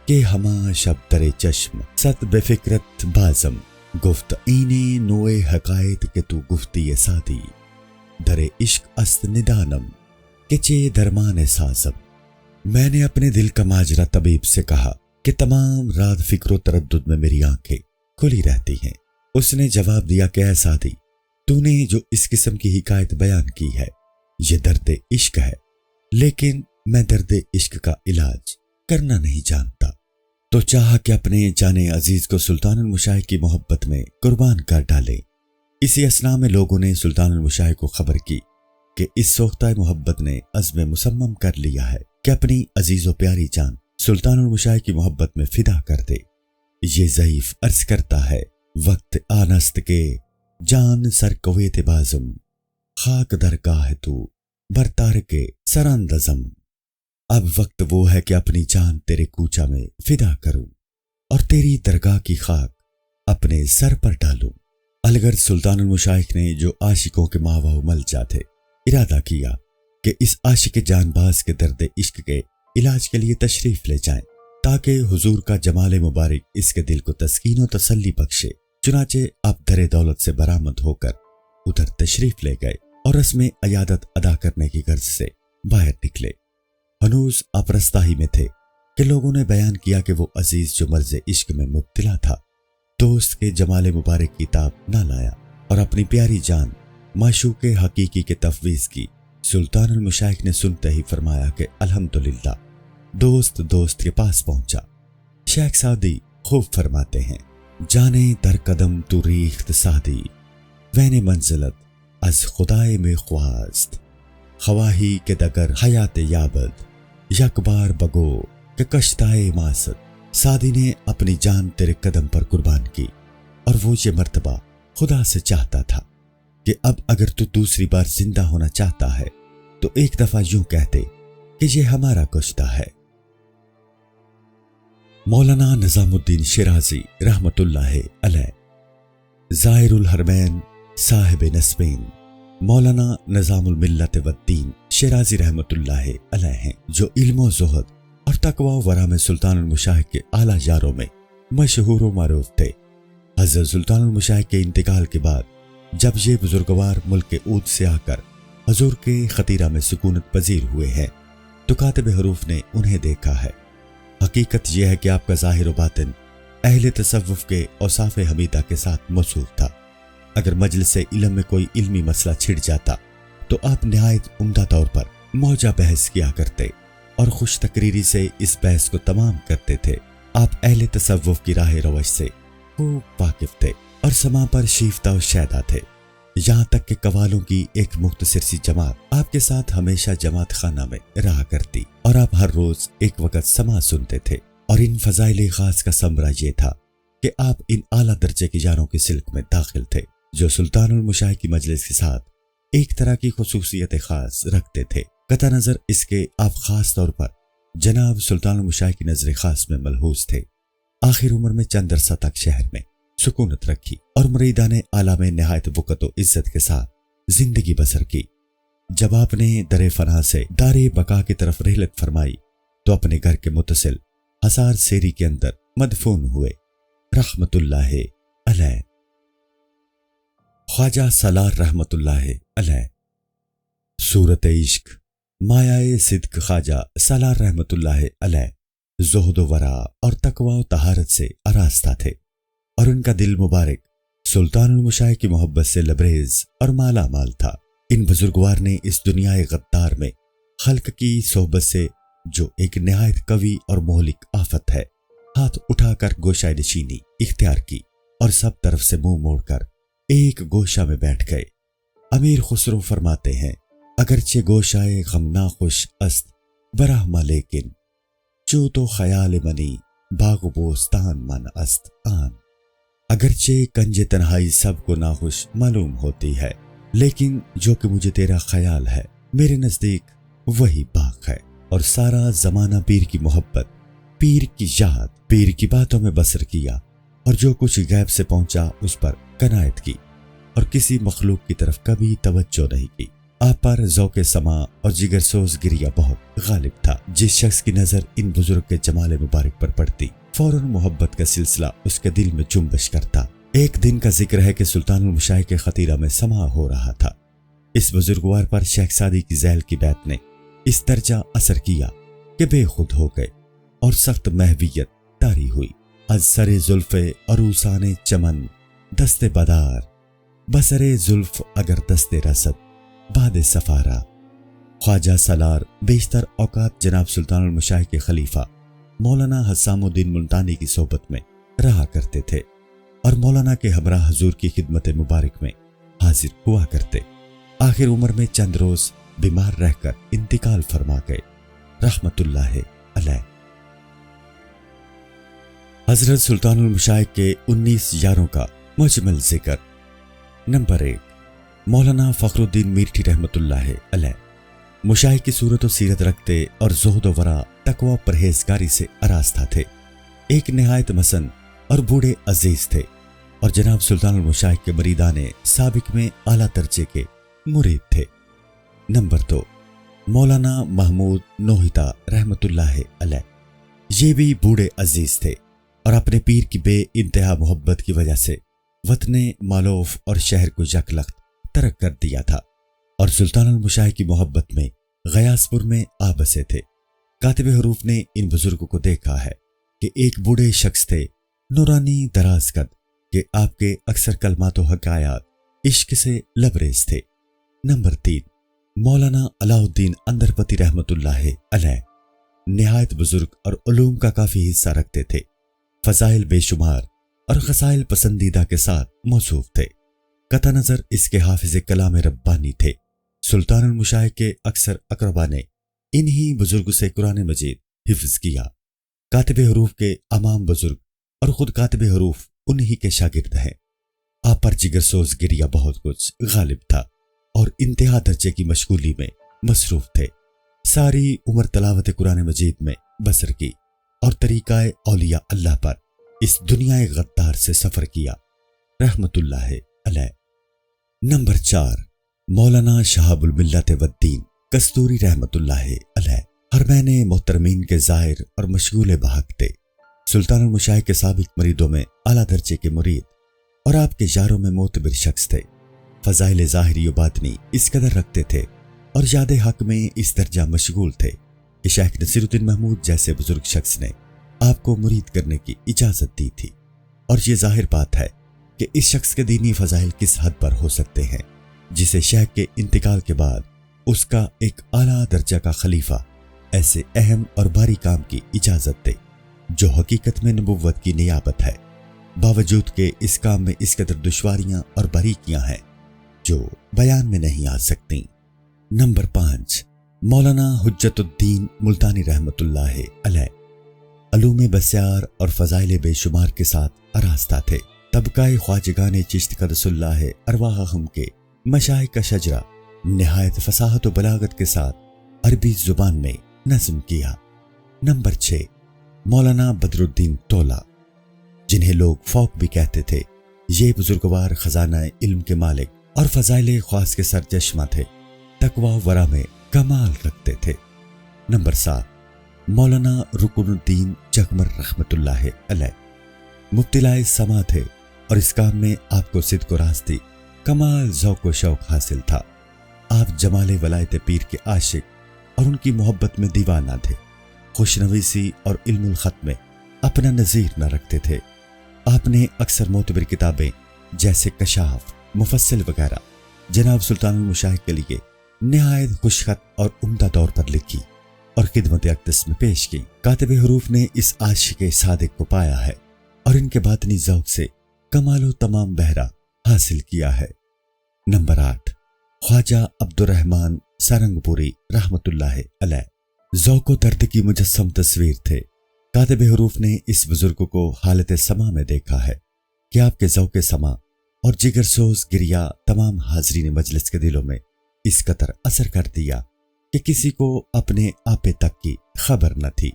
کہ ہما شب در چشم ست بے فکرت بازم، گفت اینے نوے حقائد کہ تو گفتی سعدی در عشق است ندانم کہ چے درمان سازم۔ میں نے اپنے دل کا ماجرا طبیب سے کہا کہ تمام رات فکر و تردد میں میری آنکھیں کھلی رہتی ہیں۔ اس نے جواب دیا کہ اے سعدی، تو نے جو اس قسم کی حکایت بیان کی ہے یہ درد عشق ہے، لیکن میں درد عشق کا علاج کرنا نہیں جانتا، تو چاہا کہ اپنے جانے عزیز کو سلطان المشائخ کی محبت میں قربان کر ڈالے۔ اسی اثناء میں لوگوں نے سلطان المشائخ کو خبر کی کہ اس سوختہ محبت نے عزم مصمم کر لیا ہے کہ اپنی عزیز و پیاری جان سلطان المشائخ کی محبت میں فدا کر دے۔ یہ ضعیف عرض کرتا ہے وقت آنست کے جان سر کویت بازم، خاک درگاہ تو برتار کے سراندزم۔ اب وقت وہ ہے کہ اپنی جان تیرے کوچہ میں فدا کروں اور تیری درگاہ کی خاک اپنے سر پر ڈالوں۔ الغرض سلطان المشائخ نے جو عاشقوں کے ماوا و ملجا تھے ارادہ کیا کہ اس عاشق جان باز کے درد عشق کے علاج کے لیے تشریف لے جائیں تاکہ حضور کا جمال مبارک اس کے دل کو تسکین و تسلی بخشے۔ چنانچہ اب در دولت سے برآمد ہو کر ادھر تشریف لے گئے اور رسم عیادت ادا کرنے کی غرض سے باہر نکلے۔ ہنوز آپ رستہ ہی میں تھے کہ لوگوں نے بیان کیا کہ وہ عزیز جو مرض عشق میں مبتلا تھا دوست کے جمال مبارک کی تاب نہ لایا اور اپنی پیاری جان معشوق حقیقی کے تفویض کی۔ سلطان المشائخ نے سنتے ہی فرمایا کہ الحمدللہ دوست کے پاس پہنچا۔ شیخ سعدی خوب فرماتے ہیں جانے در قدم تو ریخت سعدی وین منزلت از خدائے میں خواست، خواہی کہ دگر حیات یابد یک بار بگو کہ کشتائے ماست۔ سعدی نے اپنی جان تیرے قدم پر قربان کی اور وہ یہ مرتبہ خدا سے چاہتا تھا کہ اب اگر تو دوسری بار زندہ ہونا چاہتا ہے تو ایک دفعہ یوں کہتے کہ یہ ہمارا کشتہ ہے۔ مولانا نظام الدین شیرازی رحمت اللہ علیہ زائر الحرمین صاحب نسبین مولانا نظام الملت والدین شیرازی رحمت اللہ علیہ ہیں، جو علم و زہد اور تقوی و ورع میں سلطان المشائخ کے اعلیٰ یاروں میں مشہور و معروف تھے۔ حضرت سلطان المشائق کے انتقال کے بعد جب یہ بزرگوار ملک کے اود سے آ کر حضور کے خطیرہ میں سکونت پذیر ہوئے ہیں تو کاتب حروف نے انہیں دیکھا ہے۔ حقیقت یہ ہے کہ آپ کا ظاہر و باطن اہل تصوف کے اوصاف حمیدہ کے ساتھ موصوف تھا۔ اگر مجلس علم میں کوئی علمی مسئلہ چھڑ جاتا تو آپ نہایت عمدہ طور پر موجہ بحث کیا کرتے اور خوش تقریری سے اس بحث کو تمام کرتے تھے۔ آپ اہل تصوف کی راہ روش سے خوب واقف تھے اور سما پر شیفتہ و شیدا تھے، یہاں تک کہ قوالوں کی ایک مختصر سی جماعت آپ کے ساتھ ہمیشہ جماعت خانہ میں رہا کرتی اور آپ ہر روز ایک وقت سما سنتے تھے۔ اور ان فضائل خاص کا ثمرہ یہ تھا کہ آپ ان اعلیٰ درجے کی یاروں کے سلک میں داخل تھے جو سلطان المشائق کی مجلس کے ساتھ ایک طرح کی خصوصیت خاص رکھتے تھے۔ قطع نظر اس کے آپ خاص طور پر جناب سلطان المشائق کی نظر خاص میں ملحوظ تھے۔ آخر عمر میں چند عرصہ تک شہر میں سکونت رکھی اور مریدان اعلیٰ میں نہایت وقت و عزت کے ساتھ زندگی بسر کی۔ جب آپ نے در فنا سے دار بقا کی طرف رحلت فرمائی تو اپنے گھر کے متصل حصار سیری کے اندر مدفون ہوئے رحمت اللہ علیہ۔ خواجہ سالار رحمت اللہ علیہ۔ صورت عشق مایہ صدق خواجہ سالار رحمت اللہ علیہ زہد و ورع اور تقوی و طہارت سے آراستہ تھے اور ان کا دل مبارک سلطان المشائق کی محبت سے لبریز اور مالا مال تھا۔ ان بزرگوار نے اس دنیا غدار میں خلق کی صحبت سے جو ایک نہایت قوی اور مہلک آفت ہے ہاتھ اٹھا کر گوشہ نشینی اختیار کی اور سب طرف سے منہ موڑ کر ایک گوشہ میں بیٹھ گئے۔ امیر خسرو فرماتے ہیں اگرچہ گوشائے غم ناخوش است برہما لیکن چو تو خیال منی باغ و بوستان من است آن۔ اگرچہ کنج تنہائی سب کو ناخوش معلوم ہوتی ہے لیکن جو کہ مجھے تیرا خیال ہے میرے نزدیک وہی باغ ہے۔ اور سارا زمانہ پیر کی محبت، پیر کی یاد، پیر کی باتوں میں بسر کیا اور جو کچھ غیب سے پہنچا اس پر قناعت کی اور کسی مخلوق کی طرف کبھی توجہ نہیں کی۔ آپ پر ذوق سما اور جگر سوز گریہ بہت غالب تھا۔ جس شخص کی نظر ان بزرگ کے جمال مبارک پر پڑتی فوراً محبت کا سلسلہ اس کے دل میں جنبش کرتا۔ ایک دن کا ذکر ہے کہ سلطان المشائق کے خطیرہ میں سما ہو رہا تھا۔ اس بزرگوار پر شیخ سعدی کی ذیل کی بیعت نے اس درجہ اثر کیا کہ بے خود ہو گئے اور سخت محویت طاری ہوئی۔ از سر زلف عروسان چمن دست بدار بسر زلف اگر دست رسد باد سفارہ۔ خواجہ سالار بیشتر اوقات جناب سلطان المشائق کے خلیفہ مولانا حسام الدین ملتانی کی صحبت میں رہا کرتے تھے اور مولانا کے ہمراہ حضور کی خدمت مبارک میں حاضر ہوا کرتے۔ آخر عمر میں چند روز بیمار رہ کر انتقال فرما گئے رحمت اللہ علیہ۔ حضرت سلطان المشائق کے 19 یاروں کا مجمل ذکر۔ نمبر 1، مولانا فخر الدین میرٹھی رحمت اللہ علیہ مشائق کی صورت و سیرت رکھتے اور زہد و ورع تقوی و پرہیزگاری سے آراستہ تھے۔ ایک نہایت مسن اور بوڑھے عزیز تھے اور جناب سلطان المشائق کے مریدان سابق میں اعلیٰ درجے کے مرید تھے۔ نمبر 2، مولانا محمود نوحتا رحمت اللہ علیہ یہ بھی بوڑھے عزیز تھے اور اپنے پیر کی بے انتہا محبت کی وجہ سے وطن مالوف اور شہر کو یک لخت ترک کر دیا تھا اور سلطان المشائق کی محبت میں غیاث پور میں آ بسے تھے۔ کاتب حروف نے ان بزرگوں کو دیکھا ہے کہ ایک بوڑھے شخص تھے نورانی دراز قد کہ آپ کے اکثر کلمات و حکایات عشق سے لبریز تھے۔ نمبر 3، مولانا علاء الدین اندرپتی رحمت اللہ علیہ نہایت بزرگ اور علوم کا کافی حصہ رکھتے تھے، فضائل بے شمار اور خصائل پسندیدہ کے ساتھ موصوف تھے۔ قطع نظر اس کے حافظ کلام ربانی تھے۔ سلطان المشائق کے اکثر اقربا نے انہی بزرگ سے قرآن مجید حفظ کیا۔ کاتب حروف کے امام بزرگ اور خود کاتب حروف انہی کے شاگرد ہیں۔ آپ پر جگر سوز گریہ بہت کچھ غالب تھا اور انتہا درجے کی مشغولی میں مصروف تھے۔ ساری عمر تلاوت قرآن مجید میں بسر کی اور طریقہ اولیاء اللہ پر اس دنیا غدار سے سفر کیا رحمت اللہ علیہ۔ نمبر 4، مولانا شہاب الملت والدین کستوری رحمت اللہ علیہ حرمین محترمین کے زائر اور مشغول بحق تھے۔ سلطان المشائق کے سابق مریدوں میں اعلیٰ درجے کے مرید اور آپ کے یاروں میں معتبر شخص تھے۔ فضائل ظاہری و باطنی اس قدر رکھتے تھے اور یاد حق میں اس درجہ مشغول تھے کہ شیخ نصیر الدین محمود جیسے بزرگ شخص نے آپ کو مرید کرنے کی اجازت دی تھی۔ اور یہ ظاہر بات ہے کہ اس شخص کے دینی فضائل کس حد پر ہو سکتے ہیں جسے شیخ کے انتقال کے بعد اس کا ایک اعلیٰ درجہ کا خلیفہ ایسے اہم اور بھاری کام کی اجازت دے جو حقیقت میں نبوت کی نیابت ہے، باوجود کہ اس کام میں اس قدر دشواریاں اور باریکیاں ہیں جو بیان میں نہیں آ سکتی۔ نمبر 5، مولانا حجت الدین ملتانی رحمۃ اللہ علیہ علوم بسیار اور فضائل بے شمار کے ساتھ آراستہ تھے۔ طبقہ خواجگان چشت قدس اللہ ارواحہم کے مشائخ کا شجرہ نہایت فصاحت و بلاغت کے ساتھ عربی زبان میں نظم کیا۔ نمبر 6، مولانا بدر الدین تولا جنہیں لوگ فوق بھی کہتے تھے، یہ بزرگوار خزانہ علم کے مالک اور فضائل خاص کے سرچشمہ تھے، تقوی و ورع میں کمال رکھتے تھے۔ نمبر 7، مولانا رکن الدین جگمر رحمۃ اللہ علیہ مبتلا سما تھے اور اس کام میں آپ کو صدق و راستی کمال ذوق و شوق حاصل تھا۔ آپ جمال ولایت پیر کے عاشق اور ان کی محبت میں دیوانہ تھے۔ خوشنویسی اور علم الخط میں اپنا نظیر نہ رکھتے تھے۔ آپ نے اکثر معتبر کتابیں جیسے کشاف، مفصل وغیرہ جناب سلطان المشائخ کے لیے نہایت خوشخط اور عمدہ طور پر لکھی اور خدمت اقدس میں پیش کی۔ کاتب حروف نے اس عاشق صادق کو پایا ہے اور ان کے باطنی ذوق سے کمال و تمام بہرہ حاصل کیا ہے۔ نمبر 8، خواجہ عبد الرحمن سارنگ پوری رحمۃ اللہ علیہ ذوق و درد کی مجسم تصویر تھے۔ کاتب حروف نے اس بزرگ کو حالت سما میں دیکھا ہے کہ آپ کے ذوق سما اور جگر سوز گریا تمام حاضرین مجلس کے دلوں میں اس قدر اثر کر دیا کہ کسی کو اپنے آپے تک کی خبر نہ تھی۔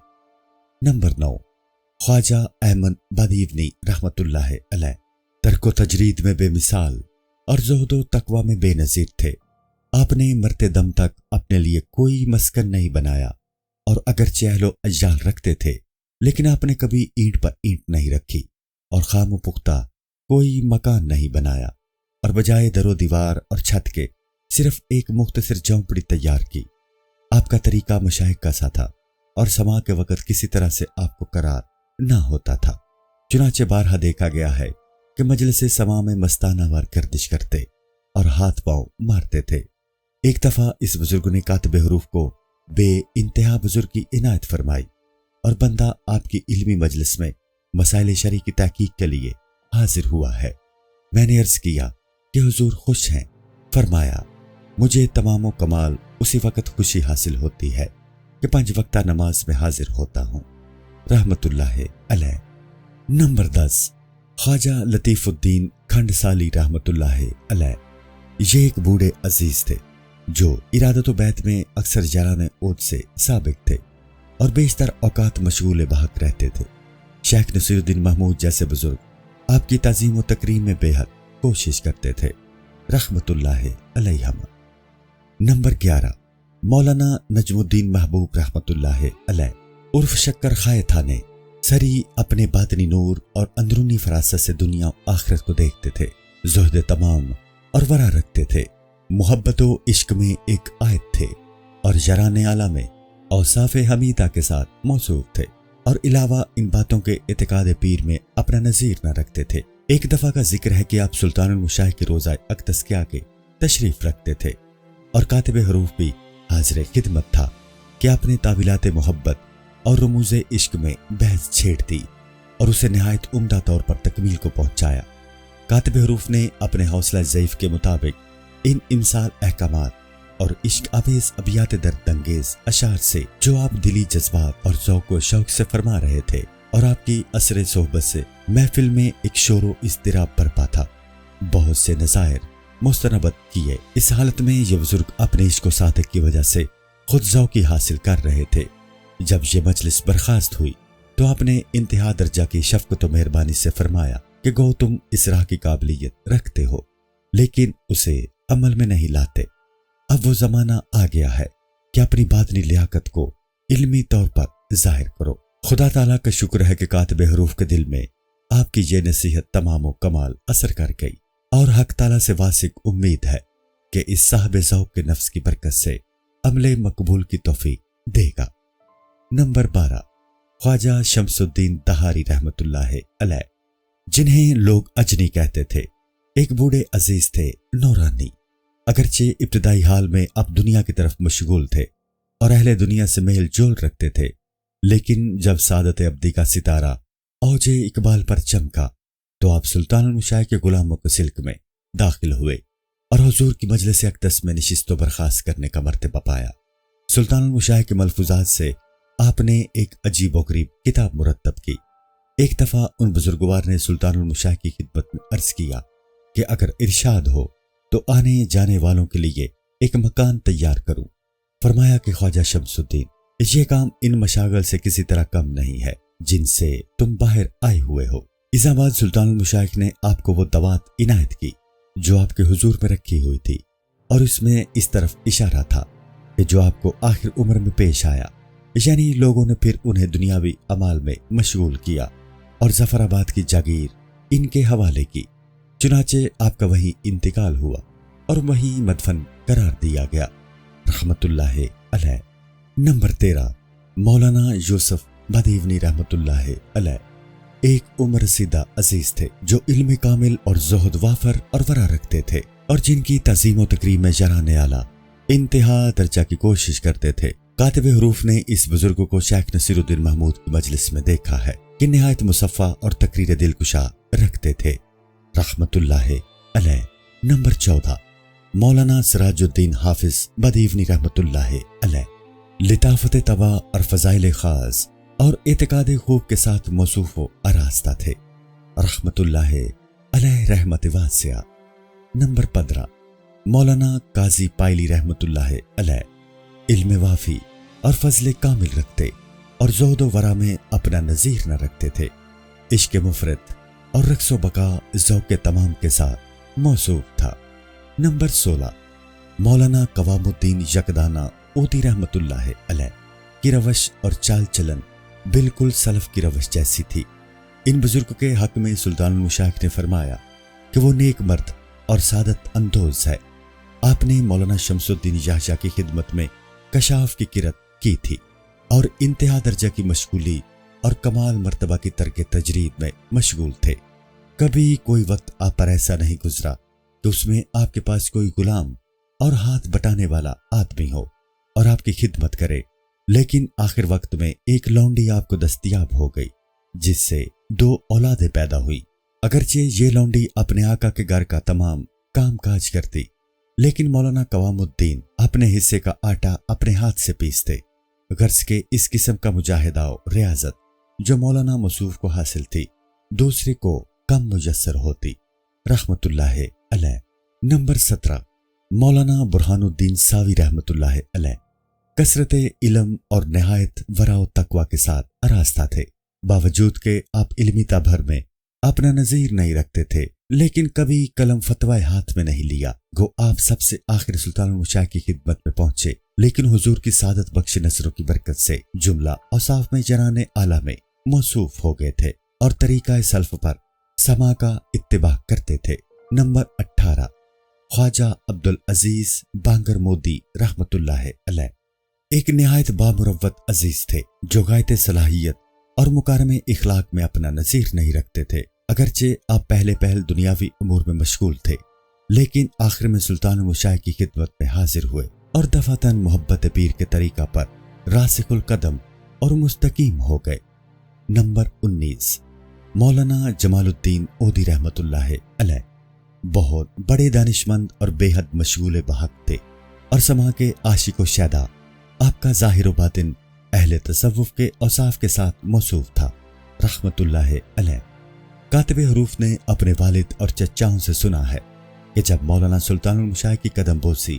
نمبر 9، خواجہ احمد بادیونی رحمۃ اللہ علیہ ترک و تجرید میں بے مثال اور زہد و تقوی میں بے نظیر تھے۔ آپ نے مرتے دم تک اپنے لیے کوئی مسکن نہیں بنایا اور اگرچہ اہل و عیال رکھتے تھے لیکن آپ نے کبھی اینٹ پر اینٹ نہیں رکھی اور خام و پختہ کوئی مکان نہیں بنایا اور بجائے در و دیوار اور چھت کے صرف ایک مختصر جھونپڑی تیار کی۔ آپ کا طریقہ مشائخ کا سا تھا اور سما کے وقت کسی طرح سے آپ کو قرار نہ ہوتا تھا۔ چنانچہ بارہا دیکھا گیا ہے کہ مجلس سما میں مستانہ وار گردش کرتے اور ہاتھ پاؤں مارتے تھے۔ ایک دفعہ اس بزرگ نے کاتب حروف کو بے انتہا بزرگی عنایت فرمائی اور بندہ آپ کی علمی مجلس میں مسائل شرعی کی تحقیق کے لیے حاضر ہوا ہے۔ میں نے عرض کیا کہ حضور خوش ہیں؟ فرمایا، مجھے تمام و کمال اسی وقت خوشی حاصل ہوتی ہے کہ 5 وقتہ نماز میں حاضر ہوتا ہوں، رحمت اللہ علیہ۔ نمبر 10، خواجہ لطیف الدین کھنڈ سالی رحمت اللہ علیہ یہ ایک بوڑھے عزیز تھے جو ارادت و بیت میں اکثر یاران عود سے سابق تھے اور بیشتر اوقات مشغول بحق رہتے تھے۔ شیخ نصیر الدین محمود جیسے بزرگ آپ کی تعظیم و تکریم میں بے حد کوشش کرتے تھے، رحمت اللہ علیہم۔ نمبر 11، مولانا نجم الدین محبوب رحمت اللہ علیہ عرف شکر خائے تھانے سری اپنے باطنی نور اور اندرونی فراست سے دنیا و آخرت کو دیکھتے تھے، زہد تمام اور ورع رکھتے تھے، محبت و عشق میں ایک آیت تھے اور یاران اعلیٰ میں اوصاف حمیدہ کے ساتھ موصوف تھے اور علاوہ ان باتوں کے اعتقاد پیر میں اپنا نظیر نہ رکھتے تھے۔ ایک دفعہ کا ذکر ہے کہ آپ سلطان المشائخ کے روضہ اقدس کے آگے تشریف رکھتے تھے اور کاتب حروف بھی حاضر خدمت تھا کہ آپ نے تعویلات محبت اور رموز عشق میں بحث چھیڑ دی اور اسے نہایت عمدہ طور پر تکمیل کو پہنچایا۔ کاتب حروف نے اپنے حوصلہ ضعیف کے مطابق ان امثال احکامات اور عشق آویز ابیات درد انگیز اشعار سے جو آپ دلی جذبات اور ذوق و شوق سے فرما رہے تھے اور آپ کی اثر صحبت سے محفل میں ایک شور و اضطراب برپا تھا، بہت سے نظائر مستنبت کیے۔ اس حالت میں یہ بزرگ اپنے عشق و صادق کی وجہ سے خود ذوقی حاصل کر رہے تھے۔ جب یہ مجلس برخاست ہوئی تو آپ نے انتہا درجہ کی شفقت و مہربانی سے فرمایا کہ گو تم اس راہ کی قابلیت رکھتے ہو لیکن اسے عمل میں نہیں لاتے۔ اب وہ زمانہ آ گیا ہے کہ اپنی باطنی لیاقت کو علمی طور پر ظاہر کرو۔ خدا تعالیٰ کا شکر ہے کہ کاتب حروف کے دل میں آپ کی یہ نصیحت تمام و کمال اثر کر گئی اور حق تعالیٰ سے واسق امید ہے کہ اس صاحب ذوق کے نفس کی برکت سے عمل مقبول کی توفیق دے گا۔ نمبر 12، خواجہ شمس الدین طحاری رحمۃ اللہ علیہ، جنہیں لوگ اجنی کہتے تھے، ایک بوڑھے عزیز تھے، نورانی۔ اگرچہ ابتدائی حال میں آپ دنیا کی طرف مشغول تھے اور اہل دنیا سے میل جول رکھتے تھے، لیکن جب سعادت ابدی کا ستارہ اوج اقبال پر چمکا تو آپ سلطان المشائخ کے غلاموں کے سلک میں داخل ہوئے اور حضور کی مجلس اقدس میں نشست و برخاست کرنے کا مرتبہ پایا۔ سلطان المشائخ کے ملفوظات سے آپ نے ایک عجیب و غریب کتاب مرتب کی۔ ایک دفعہ ان بزرگوار نے سلطان المشائخ کی خدمت میں عرض کیا کہ اگر ارشاد ہو تو آنے جانے والوں کے لیے ایک مکان تیار کروں۔ فرمایا کہ خواجہ شمس الدین، یہ کام ان مشاغل سے کسی طرح کم نہیں ہے جن سے تم باہر آئے ہوئے ہو۔ اسلام آباد سلطان المشائخ نے آپ کو وہ دوات عنایت کی جو آپ کے حضور میں رکھی ہوئی تھی، اور اس میں اس طرف اشارہ تھا کہ جو آپ کو آخر عمر میں پیش آیا، یعنی لوگوں نے پھر انہیں دنیاوی اعمال میں مشغول کیا اور ظفر آباد کی جاگیر ان کے حوالے کی۔ چنانچہ آپ کا وہیں انتقال ہوا اور وہیں مدفن قرار دیا گیا رحمت اللہ علیہ۔ نمبر 13، مولانا یوسف بدیونی رحمت اللہ علیہ، ایک عمر رسیدہ عزیز تھے جو علم کامل اور زہد وافر اور ورع رکھتے تھے اور جن کی تعظیم و تکریم میں جران اعلیٰ انتہا درجہ کی کوشش کرتے تھے۔ کاتب حروف نے اس بزرگ کو شیخ نصیر الدین محمود کی مجلس میں دیکھا ہے کہ نہایت مصفہ اور تقریر دلکشا رکھتے تھے رحمت اللہ علیہ۔ نمبر 14، مولانا سراج الدین حافظ بدیونی رحمت اللہ علیہ، لطافت طبع اور فضائل خاص اور اعتقاد خوب کے ساتھ موصوف و آراستہ تھے رحمت اللہ علیہ رحمت واسعہ۔ نمبر 15، مولانا قاضی پائلی رحمت اللہ علیہ، علم وافی اور فضل کامل رکھتے اور زہد و ورع میں اپنا نظیر نہ رکھتے تھے۔ عشق مفرد اور رقص و بقا ذوق تمام کے ساتھ موصوف تھا۔ نمبر 16، مولانا قوام الدین یکدانہ اوتی رحمت اللہ علیہ کی روش اور چال چلن بالکل سلف کی روش جیسی تھی۔ ان بزرگ کے حق میں سلطان المشائخ نے فرمایا کہ وہ نیک مرد اور سعادت اندوز ہے۔ آپ نے مولانا شمس الدین یحییٰ کی خدمت میں کشاف کی قرت کی تھی اور انتہا درجہ کی مشغولی اور کمال مرتبہ کی ترک تجرید میں مشغول تھے۔ کبھی کوئی وقت آپ پر ایسا نہیں گزرا کہ اس میں آپ کے پاس کوئی غلام اور ہاتھ بٹانے والا آدمی ہو اور آپ کی خدمت کرے، لیکن آخر وقت میں ایک لونڈی آپ کو دستیاب ہو گئی جس سے 2 اولادیں پیدا ہوئی۔ اگرچہ یہ لونڈی اپنے آقا کے گھر کا تمام کام کاج کرتی، لیکن مولانا قوام الدین اپنے حصے کا آٹا اپنے ہاتھ سے پیستے۔ غرض کے اس قسم کا مجاہدہ و ریاضت جو مولانا موصوف کو حاصل تھی دوسرے کو کم میسر ہوتی رحمت اللہ علیہ۔ نمبر 17، مولانا برہان الدین ساوی رحمت اللہ علیہ کثرت علم اور نہایت ورع و تقوی کے ساتھ آراستہ تھے، باوجود کہ آپ علمی تابھر میں اپنا نظیر نہیں رکھتے تھے، لیکن کبھی قلم فتوی ہاتھ میں نہیں لیا۔ گو آپ سب سے آخر سلطان المشائخ کی خدمت میں پہنچے، لیکن حضور کی سعادت بخش نظروں کی برکت سے جملہ اوصاف میں جران اعلیٰ میں موصوف ہو گئے تھے اور طریقہ سلف پر سما کا اتباع کرتے تھے۔ نمبر 18، خواجہ عبدالعزیز بانگر مودی رحمت اللہ علیہ ایک نہایت بامروت عزیز تھے جو غایت صلاحیت اور مکارم اخلاق میں اپنا نظیر نہیں رکھتے تھے۔ اگرچہ آپ پہلے دنیاوی امور میں مشغول تھے، لیکن آخر میں سلطان المشائخ کی خدمت میں حاضر ہوئے اور دفعتاً محبت پیر کے طریقہ پر راسخ القدم اور مستقیم ہو گئے۔ نمبر 19، مولانا جمال الدین اودی رحمت اللہ علیہ بہت بڑے دانشمند اور بے حد مشغول بحق تھے اور سما کے عاشق و شیدا۔ آپ کا ظاہر و باطن اہل تصوف کے اوصاف کے ساتھ موصوف تھا رحمت اللہ علیہ۔ کاتب حروف نے اپنے والد اور چچاؤں سے سنا ہے کہ جب مولانا سلطان المشائخ کی قدم بوسی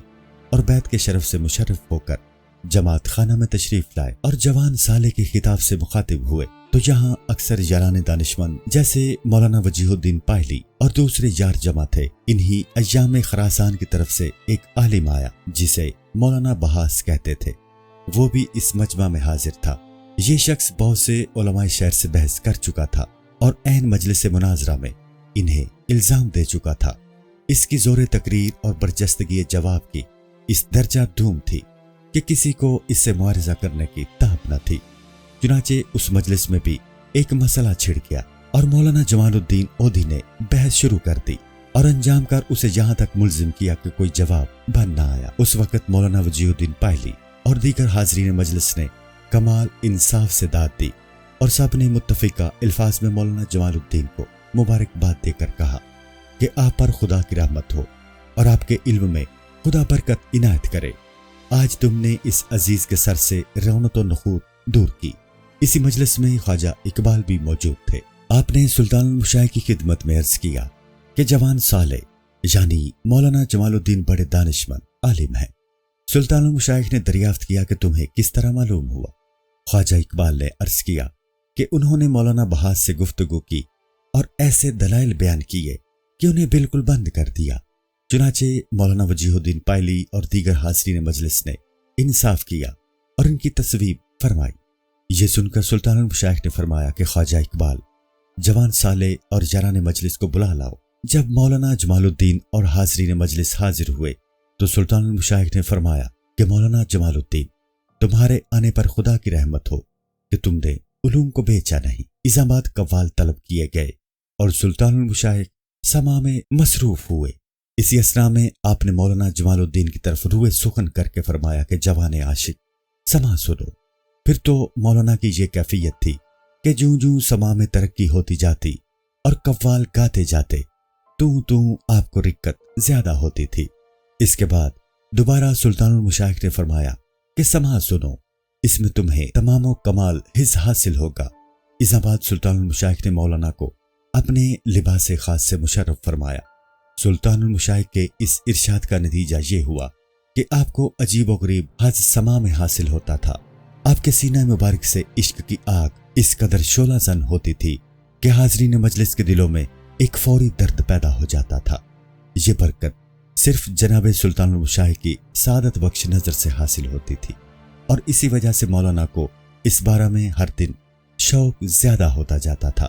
اور بیت کے شرف سے مشرف ہو کر جماعت خانہ میں تشریف لائے اور جوان سالے کے خطاب سے مخاطب ہوئے تو یہاں اکثر یاران دانشمند جیسے مولانا وجیہ الدین پائلی اور دوسرے یار جمع تھے۔ انہی ایام خراسان کی طرف سے ایک عالم آیا جسے مولانا بہاس کہتے تھے، وہ بھی اس مجمع میں حاضر تھا۔ یہ شخص بہت سے علماء شہر سے بحث کر چکا تھا اور عین مجلس مناظرہ میں انہیں الزام دے چکا تھا۔ اس کی زور تقریر اور برجستگی جواب کی اس درجہ دھوم تھی کہ کسی کو اس سے معارضہ کرنے کی تاب نہ تھی۔ چنانچہ اس مجلس میں بھی ایک مسئلہ چھڑ گیا اور مولانا جمال الدین اودھی نے بحث شروع کر دی اور انجام کر اسے یہاں تک ملزم کیا کہ کوئی جواب بن نہ آیا۔ اس وقت مولانا وجیہ الدین پائلی اور دیگر حاضرین مجلس نے کمال انصاف سے داد دی اور سب نے متفقہ الفاظ میں مولانا جمال الدین کو مبارکباد دے کر کہا کہ آپ پر خدا کی رحمت ہو اور آپ کے علم میں خدا برکت عنایت کرے۔ آج تم نے اس عزیز کے سر سے رونت و نخوت دور کی۔ اسی مجلس میں خواجہ اقبال بھی موجود تھے۔ آپ نے سلطان المشائخ کی خدمت میں عرض کیا کہ جوان صالح یعنی مولانا جمال الدین بڑے دانشمند عالم ہیں۔ سلطان المشائخ نے دریافت کیا کہ تمہیں کس طرح معلوم ہوا؟ خواجہ اقبال نے عرض کیا کہ انہوں نے مولانا بہاس سے گفتگو کی اور ایسے دلائل بیان کیے کہ انہیں بالکل بند کر دیا۔ چنانچہ مولانا وجیہ الدین پائلی اور دیگر حاضرین مجلس نے انصاف کیا اور ان کی تصویب فرمائی۔ یہ سن کر سلطان المشائخ نے فرمایا کہ خواجہ اقبال جوان صالح اور یاران مجلس کو بلا لاؤ۔ جب مولانا جمال الدین اور حاضرین مجلس حاضر ہوئے تو سلطان المشائخ نے فرمایا کہ مولانا جمال الدین تمہارے آنے پر خدا کی رحمت ہو کہ تم نے علوم کو بیچا نہیں۔ الزامات قوال طلب کیے گئے اور سلطان المشائخ سما میں مصروف ہوئے۔ اسی اسنا میں آپ نے مولانا جمال الدین کی طرف روئے سخن کر کے فرمایا کہ جوان عاشق سما سنو۔ پھر تو مولانا کی یہ کیفیت تھی کہ جوں جوں سما میں ترقی ہوتی جاتی اور قوال گاتے جاتے تو آپ کو رکت زیادہ ہوتی تھی۔ اس کے بعد دوبارہ سلطان المشائخ نے فرمایا کہ سما سنو، اس میں تمہیں تمام و کمال حظ حاصل ہوگا۔ اس بعد سلطان المشائخ نے مولانا کو اپنے لباس خاص سے مشرف فرمایا۔ سلطان المشائخ کے اس ارشاد کا نتیجہ یہ ہوا کہ آپ کو عجیب و غریب حظ سما میں حاصل ہوتا تھا۔ آپ کے سینہ مبارک سے عشق کی آگ اس قدر شعلہ زن ہوتی تھی کہ حاضرین مجلس کے دلوں میں ایک فوری درد پیدا ہو جاتا تھا۔ یہ برکت صرف جناب سلطان المشائخ کی سعادت بخش نظر سے حاصل ہوتی تھی اور اسی وجہ سے مولانا کو اس بارہ میں ہر دن شوق زیادہ ہوتا جاتا تھا۔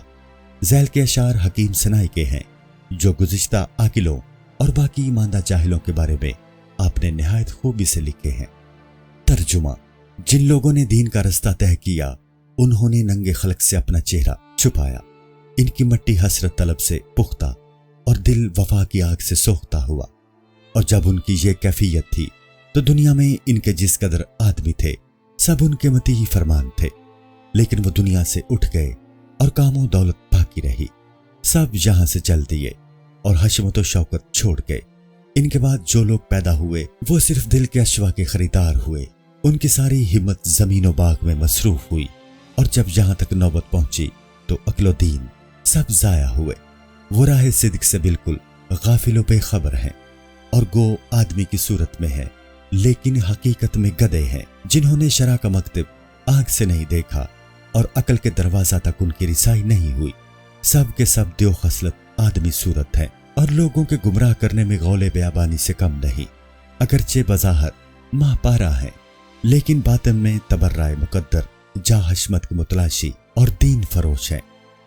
ذیل کے اشعار حکیم سنائی کے ہیں جو گزشتہ عاقلوں اور باقی ماندہ جاہلوں کے بارے میں آپ نے نہایت خوبی سے لکھے ہیں۔ ترجمہ: جن لوگوں نے دین کا رستہ طے کیا انہوں نے ننگے خلق سے اپنا چہرہ چھپایا۔ ان کی مٹی حسرت طلب سے پختہ اور دل وفا کی آگ سے سوختہ ہوا، اور جب ان کی یہ کیفیت تھی تو دنیا میں ان کے جس قدر آدمی تھے سب ان کے مطیع فرمان تھے، لیکن وہ دنیا سے اٹھ گئے اور کام و دولت باقی رہی۔ سب یہاں سے چل دیے اور حشمت و شوکت چھوڑ گئے۔ ان کے بعد جو لوگ پیدا ہوئے وہ صرف دل کے اشوا کے خریدار ہوئے۔ ان کی ساری ہمت زمین و باغ میں مصروف ہوئی، اور جب یہاں تک نوبت پہنچی تو عقل و دین سب ضائع ہوئے۔ وہ راہ صدق سے بالکل غافل و بے خبر ہیں، اور گو آدمی کی صورت میں ہیں لیکن حقیقت میں گدھے ہیں، جنہوں نے شرع کا مکتب آنکھ سے نہیں دیکھا اور عقل کے دروازہ تک ان کی رسائی نہیں ہوئی۔ سب کے سب دیو خصلت آدمی صورت ہیں اور لوگوں کے گمراہ کرنے میں غول بیابانی سے کم نہیں۔ اگرچہ بظاہر ماہ پارا ہیں لیکن باطن میں تبرائے مقدر جا حشمت کے متلاشی اور دین فروش ہیں۔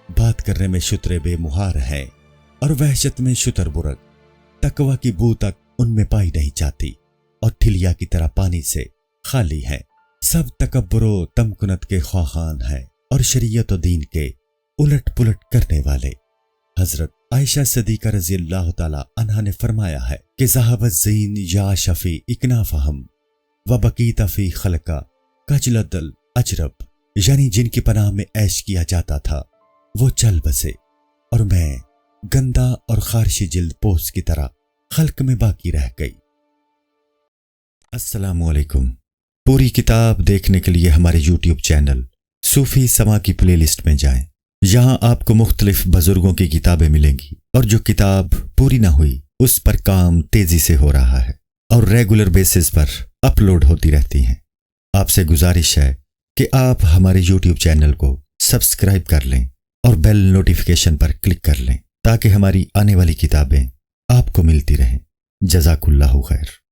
بات کرنے میں شتر بے مہار ہیں اور وحشت میں شتر برگ، تقوی کی بو تک ان میں پائی نہیں جاتی اور ٹھلیا کی طرح پانی سے خالی ہیں۔ سب تکبر و تمکنت کے خواہان ہیں اور شریعت و دین کے الٹ پلٹ کرنے والے۔ حضرت عائشہ صدیقہ رضی اللہ تعالی عنہا نے فرمایا ہے کہ ذہب الزین یا شفی اکنافہم وبقیت فی خلقہ کجلد الاجرب، یعنی جن کی پناہ میں عیش کیا جاتا تھا وہ چل بسے اور میں گندا اور خارشی جلد پوست کی طرح خلق میں باقی رہ گئی۔ السلام علیکم۔ پوری کتاب دیکھنے کے لیے ہمارے یوٹیوب چینل صوفی سما کی پلے لسٹ میں جائیں۔ یہاں آپ کو مختلف بزرگوں کی کتابیں ملیں گی، اور جو کتاب پوری نہ ہوئی اس پر کام تیزی سے ہو رہا ہے اور ریگولر بیسس پر اپلوڈ ہوتی رہتی ہیں۔ آپ سے گزارش ہے کہ آپ ہمارے یوٹیوب چینل کو سبسکرائب کر لیں اور بیل نوٹیفیکیشن پر کلک کر لیں تاکہ ہماری آنے والی کتابیں آپ کو ملتی رہیں۔ جزاک اللہ خیر۔